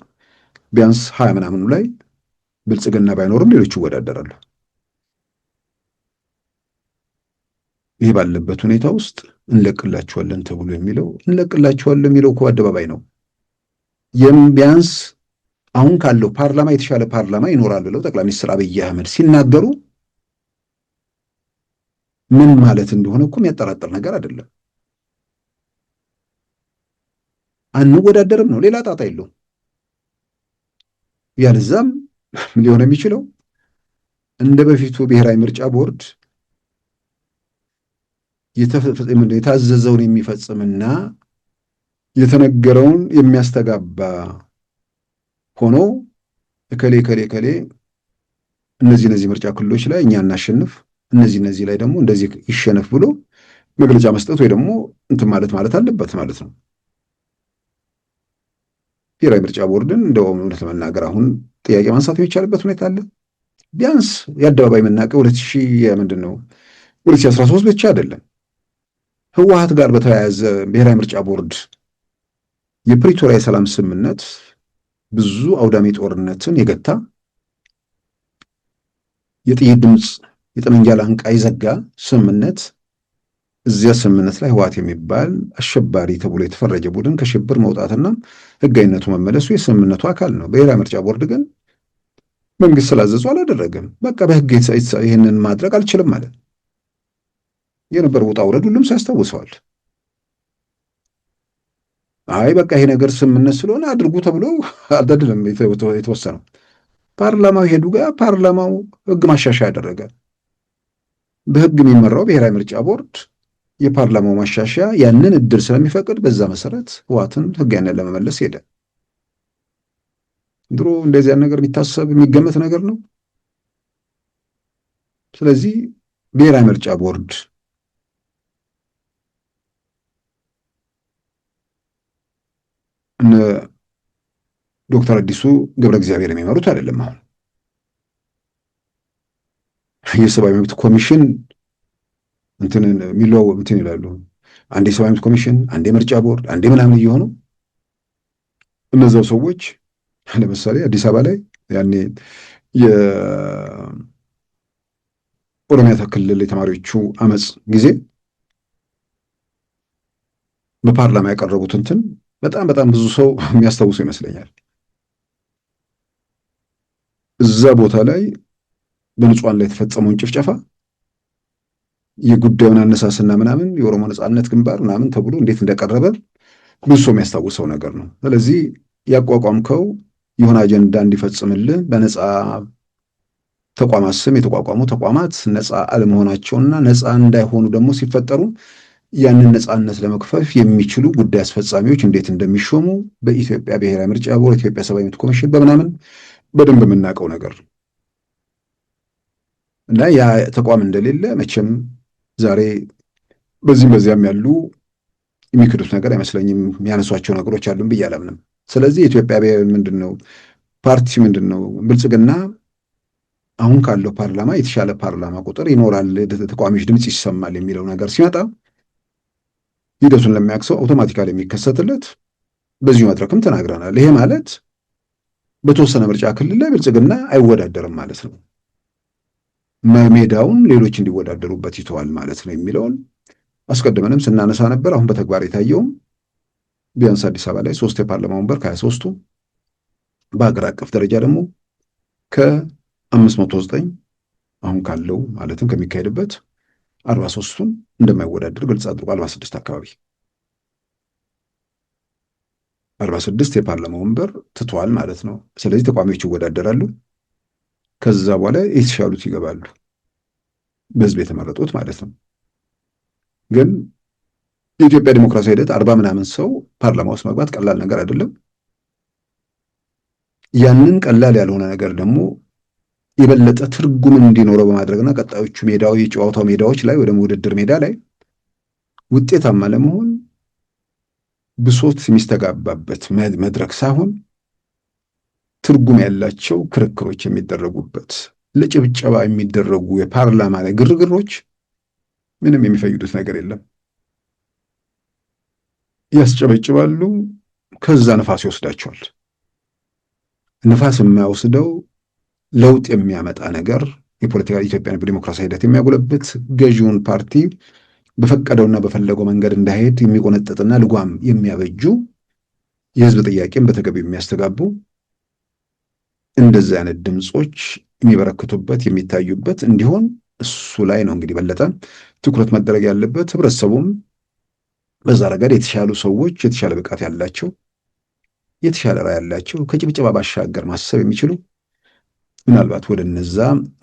Speaker 1: ቢያንስ 20 ምናምኑ ላይ ብልጽግና ባይኖርም ሌሎች ይወዳደራሉ። ይህ ባለበት ሁኔታ ውስጥ እንለቅላቸዋለን ተብሎ እንለቅላቸዋለን የሚለው እኮ አደባባይ ነው። ቢያንስ አሁን ካለው ፓርላማ የተሻለ ፓርላማ ይኖራል ብለው ጠቅላይ ሚኒስትር አብይ አህመድ ሲናገሩ ምን ማለት እንደሆነ እኮ የሚያጠራጥር ነገር አይደለም። አንወዳደርም ነው፣ ሌላ ጣጣ የለውም። ያልዛም ሊሆን የሚችለው እንደ በፊቱ ብሔራዊ ምርጫ ቦርድ የታዘዘውን የሚፈጽምና የተነገረውን የሚያስተጋባ ሆኖ እከሌ እነዚህ ምርጫ ክልሎች ላይ እኛ እናሸንፍ፣ እነዚህ ላይ ደግሞ እንደዚህ ይሸነፍ ብሎ መግለጫ መስጠት ወይ ደግሞ እንትን ማለት አለበት ማለት ነው። ብሔራዊ ምርጫ ቦርድን እንደው እውነት ለመናገር አሁን ጥያቄ ማንሳት የሚቻልበት ሁኔታ አለ። ቢያንስ የአደባባይ የምናውቀው 2013 ብቻ አይደለም። ህወሓት ጋር በተያያዘ ብሔራዊ ምርጫ ቦርድ የፕሪቶሪያ የሰላም ስምምነት ብዙ አውዳሚ ጦርነትን የገታ የጥይት ድምፅ የጠመንጃ ላንቃ የዘጋ ስምምነት፣ እዚያ ስምምነት ላይ ህወሓት የሚባል አሸባሪ ተብሎ የተፈረጀ ቡድን ከሽብር መውጣትና ህጋዊነቱ መመለሱ የስምምነቱ አካል ነው። ብሔራዊ ምርጫ ቦርድ ግን መንግስት ስላዘዙ አላደረገም። በቃ በህግ ይህንን ማድረግ አልችልም ማለት የነበረው ውጣ ውረድ ሁሉም ሰው ያስታውሰዋል። አይ በቃ ይሄ ነገር ስምምነት ስለሆነ አድርጉ ተብሎ አይደለም የተወሰነው። ፓርላማው ሄዱ ጋር ፓርላማው ህግ ማሻሻያ ያደረገ። በህግ የሚመራው ብሔራዊ ምርጫ ቦርድ የፓርላማው ማሻሻያ ያንን እድል ስለሚፈቅድ በዛ መሰረት ህወሓትን ህጋዊነት ለመመለስ ሄደ። ድሮ እንደዚያ ነገር የሚታሰብ የሚገመት ነገር ነው። ስለዚህ ብሔራዊ ምርጫ ቦርድ እነ ዶክተር አዲሱ ገብረ እግዚአብሔር የሚመሩት አይደለም። አሁን የሰብአዊ መብት ኮሚሽን እንትን ይላሉ። አንዴ የሰብአዊ መብት ኮሚሽን፣ አንዴ ምርጫ ቦርድ፣ አንዴ ምናምን እየሆኑ እነዛው ሰዎች ለምሳሌ አዲስ አበባ ላይ ያኔ የኦሮሚያ ክልል የተማሪዎቹ አመፅ ጊዜ በፓርላማ ያቀረቡት እንትን በጣም ብዙ ሰው የሚያስታውሱ ይመስለኛል። እዛ ቦታ ላይ በንጹሃን ላይ የተፈጸመውን ጭፍጨፋ የጉዳዩን አነሳስና ምናምን የኦሮሞ ነጻነት ግንባር ምናምን ተብሎ እንዴት እንደቀረበ ብዙ ሰው የሚያስታውሰው ነገር ነው። ስለዚህ ያቋቋምከው የሆነ አጀንዳ እንዲፈጽምልህ በነጻ ተቋማት ስም የተቋቋሙ ተቋማት ነጻ አለመሆናቸውና ነጻ እንዳይሆኑ ደግሞ ሲፈጠሩ ያንን ነጻነት ለመክፈፍ የሚችሉ ጉዳይ አስፈጻሚዎች እንዴት እንደሚሾሙ በኢትዮጵያ ብሔራዊ ምርጫ ቦርድ፣ ኢትዮጵያ ሰብአዊ መብት ኮሚሽን በምናምን በደንብ የምናውቀው ነገር እና ያ ተቋም እንደሌለ መቼም ዛሬ በዚያም ያሉ የሚክዱት ነገር አይመስለኝም። የሚያነሷቸው ነገሮች አሉን ብዬ አላምንም። ስለዚህ የኢትዮጵያ ምንድነው ፓርቲ ምንድነው ብልጽግና አሁን ካለው ፓርላማ የተሻለ ፓርላማ ቁጥር ይኖራል፣ ተቃዋሚዎች ድምፅ ይሰማል የሚለው ነገር ሲመጣ ሂደቱን ለሚያውቅ አውቶማቲካሊ የሚከሰትለት በዚሁ መድረክም ተናግረናል። ይሄ ማለት በተወሰነ ምርጫ ክልል ላይ ብልጽግና አይወዳደርም ማለት ነው፣ ሜዳውን ሌሎች እንዲወዳደሩበት ይተዋል ማለት ነው የሚለውን አስቀድመንም ስናነሳ ነበር። አሁን በተግባር የታየውም ቢያንስ አዲስ አበባ ላይ 3 የፓርላማ ወንበር ከ23ቱ በሀገር አቀፍ ደረጃ ደግሞ ከ509 አሁን ካለው ማለትም ከሚካሄድበት 43ቱን እንደማይወዳደር ግልጽ አድርጓል። 46 አካባቢ 46 የፓርላማ ወንበር ትቷል ማለት ነው። ስለዚህ ተቋሚዎች ይወዳደራሉ። ከዛ በኋላ የተሻሉት ይገባሉ፣ በህዝብ የተመረጡት ማለት ነው። ግን የኢትዮጵያ ዲሞክራሲያዊ ሂደት 40 ምናምን ሰው ፓርላማ ውስጥ መግባት ቀላል ነገር አይደለም። ያንን ቀላል ያልሆነ ነገር ደግሞ የበለጠ ትርጉም እንዲኖረው በማድረግና ቀጣዮቹ የጨዋታው ሜዳዎች ላይ ወደ ውድድር ሜዳ ላይ ውጤታማ ለመሆን ብሶት የሚስተጋባበት መድረክ ሳይሆን ትርጉም ያላቸው ክርክሮች የሚደረጉበት ለጭብጨባ የሚደረጉ የፓርላማ ላይ ግርግሮች ምንም የሚፈይዱት ነገር የለም። ያስጨበጭባሉ፣ ከዛ ነፋስ ይወስዳቸዋል። ነፋስ የማይወስደው ለውጥ የሚያመጣ ነገር የፖለቲካ ኢትዮጵያን በዲሞክራሲያዊ ሂደት የሚያጎለብት ገዢውን ፓርቲ በፈቀደውና በፈለገው መንገድ እንዳይሄድ የሚቆነጥጥና ልጓም የሚያበጁ የህዝብ ጥያቄን በተገቢው የሚያስተጋቡ እንደዚህ አይነት ድምፆች የሚበረክቱበት የሚታዩበት እንዲሆን እሱ ላይ ነው እንግዲህ በለጠ ትኩረት መደረግ ያለበት። ህብረተሰቡም በዛ ረገድ የተሻሉ ሰዎች፣ የተሻለ ብቃት ያላቸው፣ የተሻለ ራዕይ ያላቸው ከጭብጨባ ባሻገር ማሰብ የሚችሉ ምናልባት ወደ እነዛ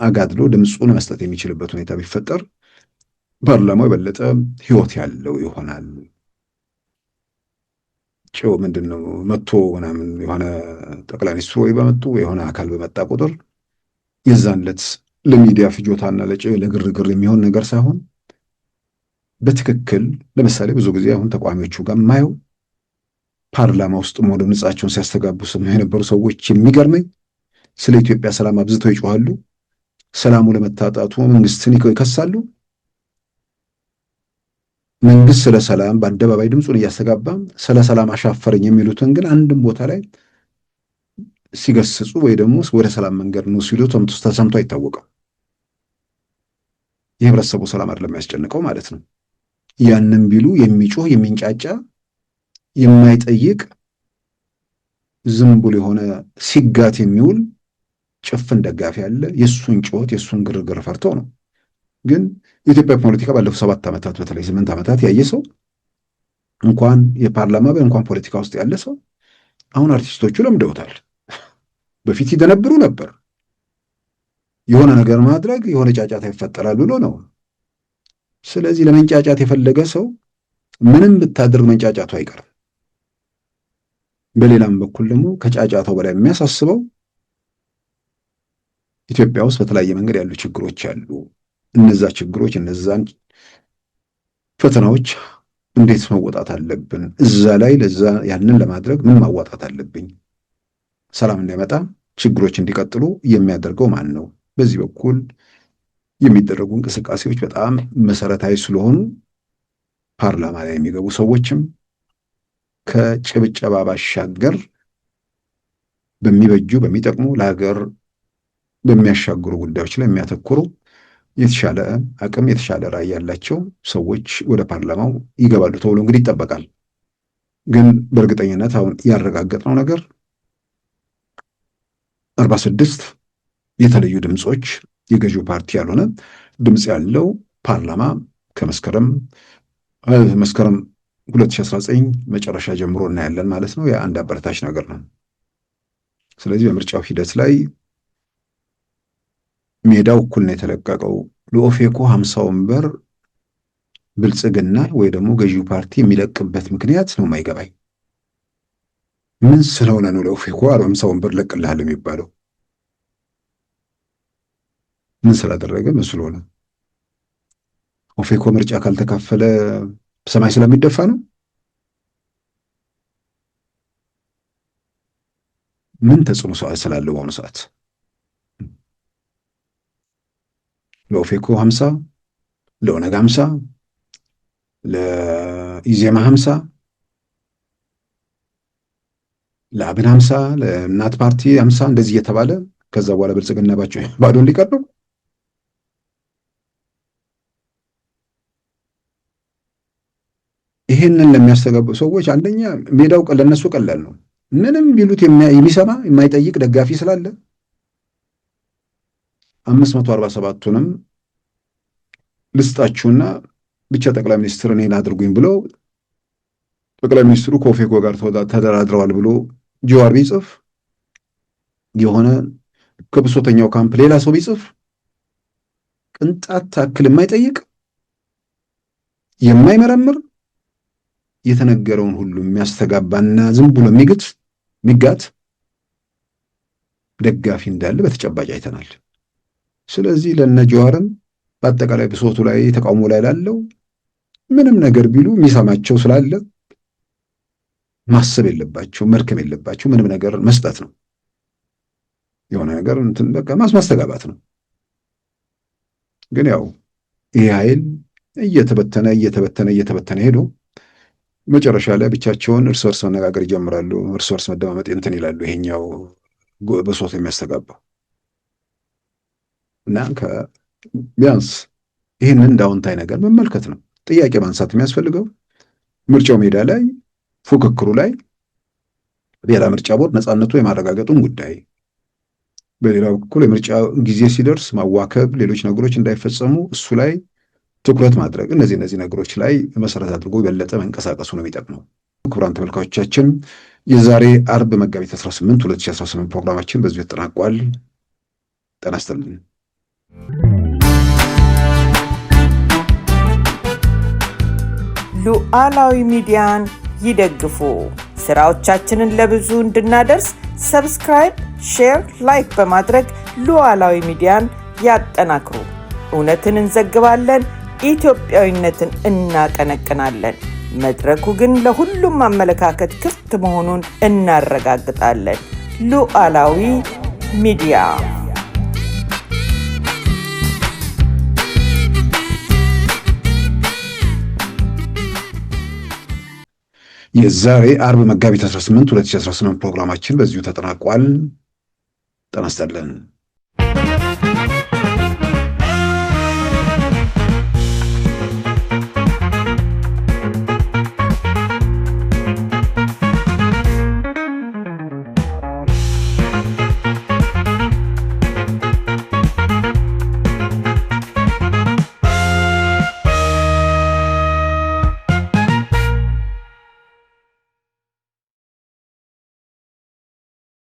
Speaker 1: አጋድሎ ድምፁን መስጠት የሚችልበት ሁኔታ ቢፈጠር ፓርላማው የበለጠ ህይወት ያለው ይሆናል። ጭው ምንድነው መጥቶ ምናምን የሆነ ጠቅላይ ሚኒስትሩ ወይ በመጡ የሆነ አካል በመጣ ቁጥር የዛን ዕለት ለሚዲያ ፍጆታና ለግርግር የሚሆን ነገር ሳይሆን በትክክል ለምሳሌ ብዙ ጊዜ አሁን ተቋሚዎቹ ጋር የማየው ፓርላማ ውስጥ ወደ ድምጻቸውን ሲያስተጋቡ የነበሩ ሰዎች የሚገርመኝ ስለ ኢትዮጵያ ሰላም አብዝተው ይጮሃሉ። ሰላሙ ለመታጣቱ መንግስትን ይከሳሉ። መንግስት ስለ ሰላም በአደባባይ ድምፁን እያስተጋባ ስለ ሰላም አሻፈረኝ የሚሉትን ግን አንድም ቦታ ላይ ሲገስጹ ወይ ደግሞ ወደ ሰላም መንገድ ነው ሲሉ ተሰምቶ አይታወቅም። የህብረተሰቡ ሰላም አይደለም የሚያስጨንቀው ማለት ነው። ያንን ቢሉ የሚጮህ የሚንጫጫ የማይጠይቅ ዝም ብሎ የሆነ ሲጋት የሚውል ጭፍን ደጋፊ አለ። የሱን ጩኸት የሱን ግርግር ፈርተው ነው። ግን የኢትዮጵያ ፖለቲካ ባለፉት 7 ዓመታት በተለይ 8 ዓመታት ያየ ሰው እንኳን የፓርላማ እንኳን ፖለቲካ ውስጥ ያለ ሰው አሁን አርቲስቶቹ ለምደውታል። በፊት ይደነብሩ ነበር። የሆነ ነገር ማድረግ የሆነ ጫጫታ ይፈጠራል ብሎ ነው። ስለዚህ ለመንጫጫት የፈለገ ሰው ምንም ብታደርግ መንጫጫቱ አይቀርም። በሌላም በኩል ደግሞ ከጫጫታው በላይ የሚያሳስበው ኢትዮጵያ ውስጥ በተለያየ መንገድ ያሉ ችግሮች አሉ። እነዛ ችግሮች እነዛን ፈተናዎች እንዴት መወጣት አለብን? እዛ ላይ ለዛ ያንን ለማድረግ ምን ማዋጣት አለብኝ? ሰላም እንዳይመጣ ችግሮች እንዲቀጥሉ የሚያደርገው ማን ነው? በዚህ በኩል የሚደረጉ እንቅስቃሴዎች በጣም መሰረታዊ ስለሆኑ ፓርላማ ላይ የሚገቡ ሰዎችም ከጭብጨባ ባሻገር በሚበጁ በሚጠቅሙ ለሀገር በሚያሻግሩ ጉዳዮች ላይ የሚያተኩሩ የተሻለ አቅም የተሻለ ራዕይ ያላቸው ሰዎች ወደ ፓርላማው ይገባሉ ተብሎ እንግዲህ ይጠበቃል። ግን በእርግጠኝነት አሁን ያረጋገጥነው ነገር 46 የተለዩ ድምጾች የገዢው ፓርቲ ያልሆነ ድምጽ ያለው ፓርላማ ከመስከረም 2019 መጨረሻ ጀምሮ እናያለን ማለት ነው። የአንድ አበረታች ነገር ነው። ስለዚህ በምርጫው ሂደት ላይ ሜዳው እኩል ነው የተለቀቀው። ለኦፌኮ 50 ወንበር ብልጽግና ወይ ደግሞ ገዢው ፓርቲ የሚለቅበት ምክንያት ነው የማይገባኝ። ምን ስለሆነ ነው ለኦፌኮ 50 ወንበር ለቅልሃል የሚባለው? ምን ስላደረገ ምን ስለሆነ? ኦፌኮ ምርጫ ካልተካፈለ ሰማይ ስለሚደፋ ነው? ምን ተጽዕኖ ስላለው በአሁኑ ሰዓት ለኦፌኮ 50 ለኦነግ 50 ለኢዜማ 50 ለአብን 50 ለእናት ፓርቲ 50 እንደዚህ እየተባለ ከዛ በኋላ ብልጽግና ባዶ እንዲቀር ነው? ይሄንን ለሚያስተጋቡ ሰዎች አንደኛ ሜዳው ለነሱ ቀላል ነው። ምንም ቢሉት የሚሰማ የማይጠይቅ ደጋፊ ስላለ 547ቱንም ልስጣችሁና ብቻ ጠቅላይ ሚኒስትር እኔን አድርጉኝ ብለው ጠቅላይ ሚኒስትሩ ከኦፌኮ ጋር ተደራድረዋል ብሎ ጀዋር ቢጽፍ የሆነ ከብሶተኛው ካምፕ ሌላ ሰው ቢጽፍ ቅንጣት ታክል የማይጠይቅ የማይመረምር የተነገረውን ሁሉ የሚያስተጋባና ዝም ብሎ የሚጋት ደጋፊ እንዳለ በተጨባጭ አይተናል። ስለዚህ ለነ ጀዋርም በአጠቃላይ ብሶቱ ላይ ተቃውሞ ላይ ላለው ምንም ነገር ቢሉ የሚሰማቸው ስላለ ማሰብ የለባቸው መርከም የለባቸው ምንም ነገር መስጠት ነው። የሆነ ነገር እንትን በቃ ማስተጋባት ነው። ግን ያው ይሄ ኃይል እየተበተነ ሄዶ መጨረሻ ላይ ብቻቸውን እርስ በርስ መነጋገር ይጀምራሉ። እርስ በርስ መደማመጥ እንትን ይላሉ። ይሄኛው በሶት የሚያስተጋባው እና ቢያንስ ይህንን እንዳውንታይ ነገር መመልከት ነው። ጥያቄ ማንሳት የሚያስፈልገው ምርጫው ሜዳ ላይ ፉክክሩ ላይ ብሔራዊ ምርጫ ቦርድ ነፃነቱ የማረጋገጡን ጉዳይ፣ በሌላ በኩል የምርጫ ጊዜ ሲደርስ ማዋከብ፣ ሌሎች ነገሮች እንዳይፈጸሙ እሱ ላይ ትኩረት ማድረግ፣ እነዚህ ነገሮች ላይ መሰረት አድርጎ የበለጠ መንቀሳቀሱ ነው የሚጠቅመው። ክቡራን ተመልካቾቻችን የዛሬ አርብ መጋቢት 18 2018 ፕሮግራማችን በዚሁ ተጠናቋል። ጤና ይስጥልን።
Speaker 4: ሉዓላዊ ሚዲያን ይደግፉ። ስራዎቻችንን ለብዙ እንድናደርስ ሰብስክራይብ፣ ሼር፣ ላይክ በማድረግ ሉዓላዊ ሚዲያን ያጠናክሩ። እውነትን እንዘግባለን፣ ኢትዮጵያዊነትን እናቀነቅናለን። መድረኩ ግን ለሁሉም አመለካከት ክፍት መሆኑን እናረጋግጣለን። ሉዓላዊ ሚዲያ
Speaker 1: የዛሬ አርብ መጋቢት 18 2018 ፕሮግራማችን በዚሁ ተጠናቋል። ጤና ይስጥልን።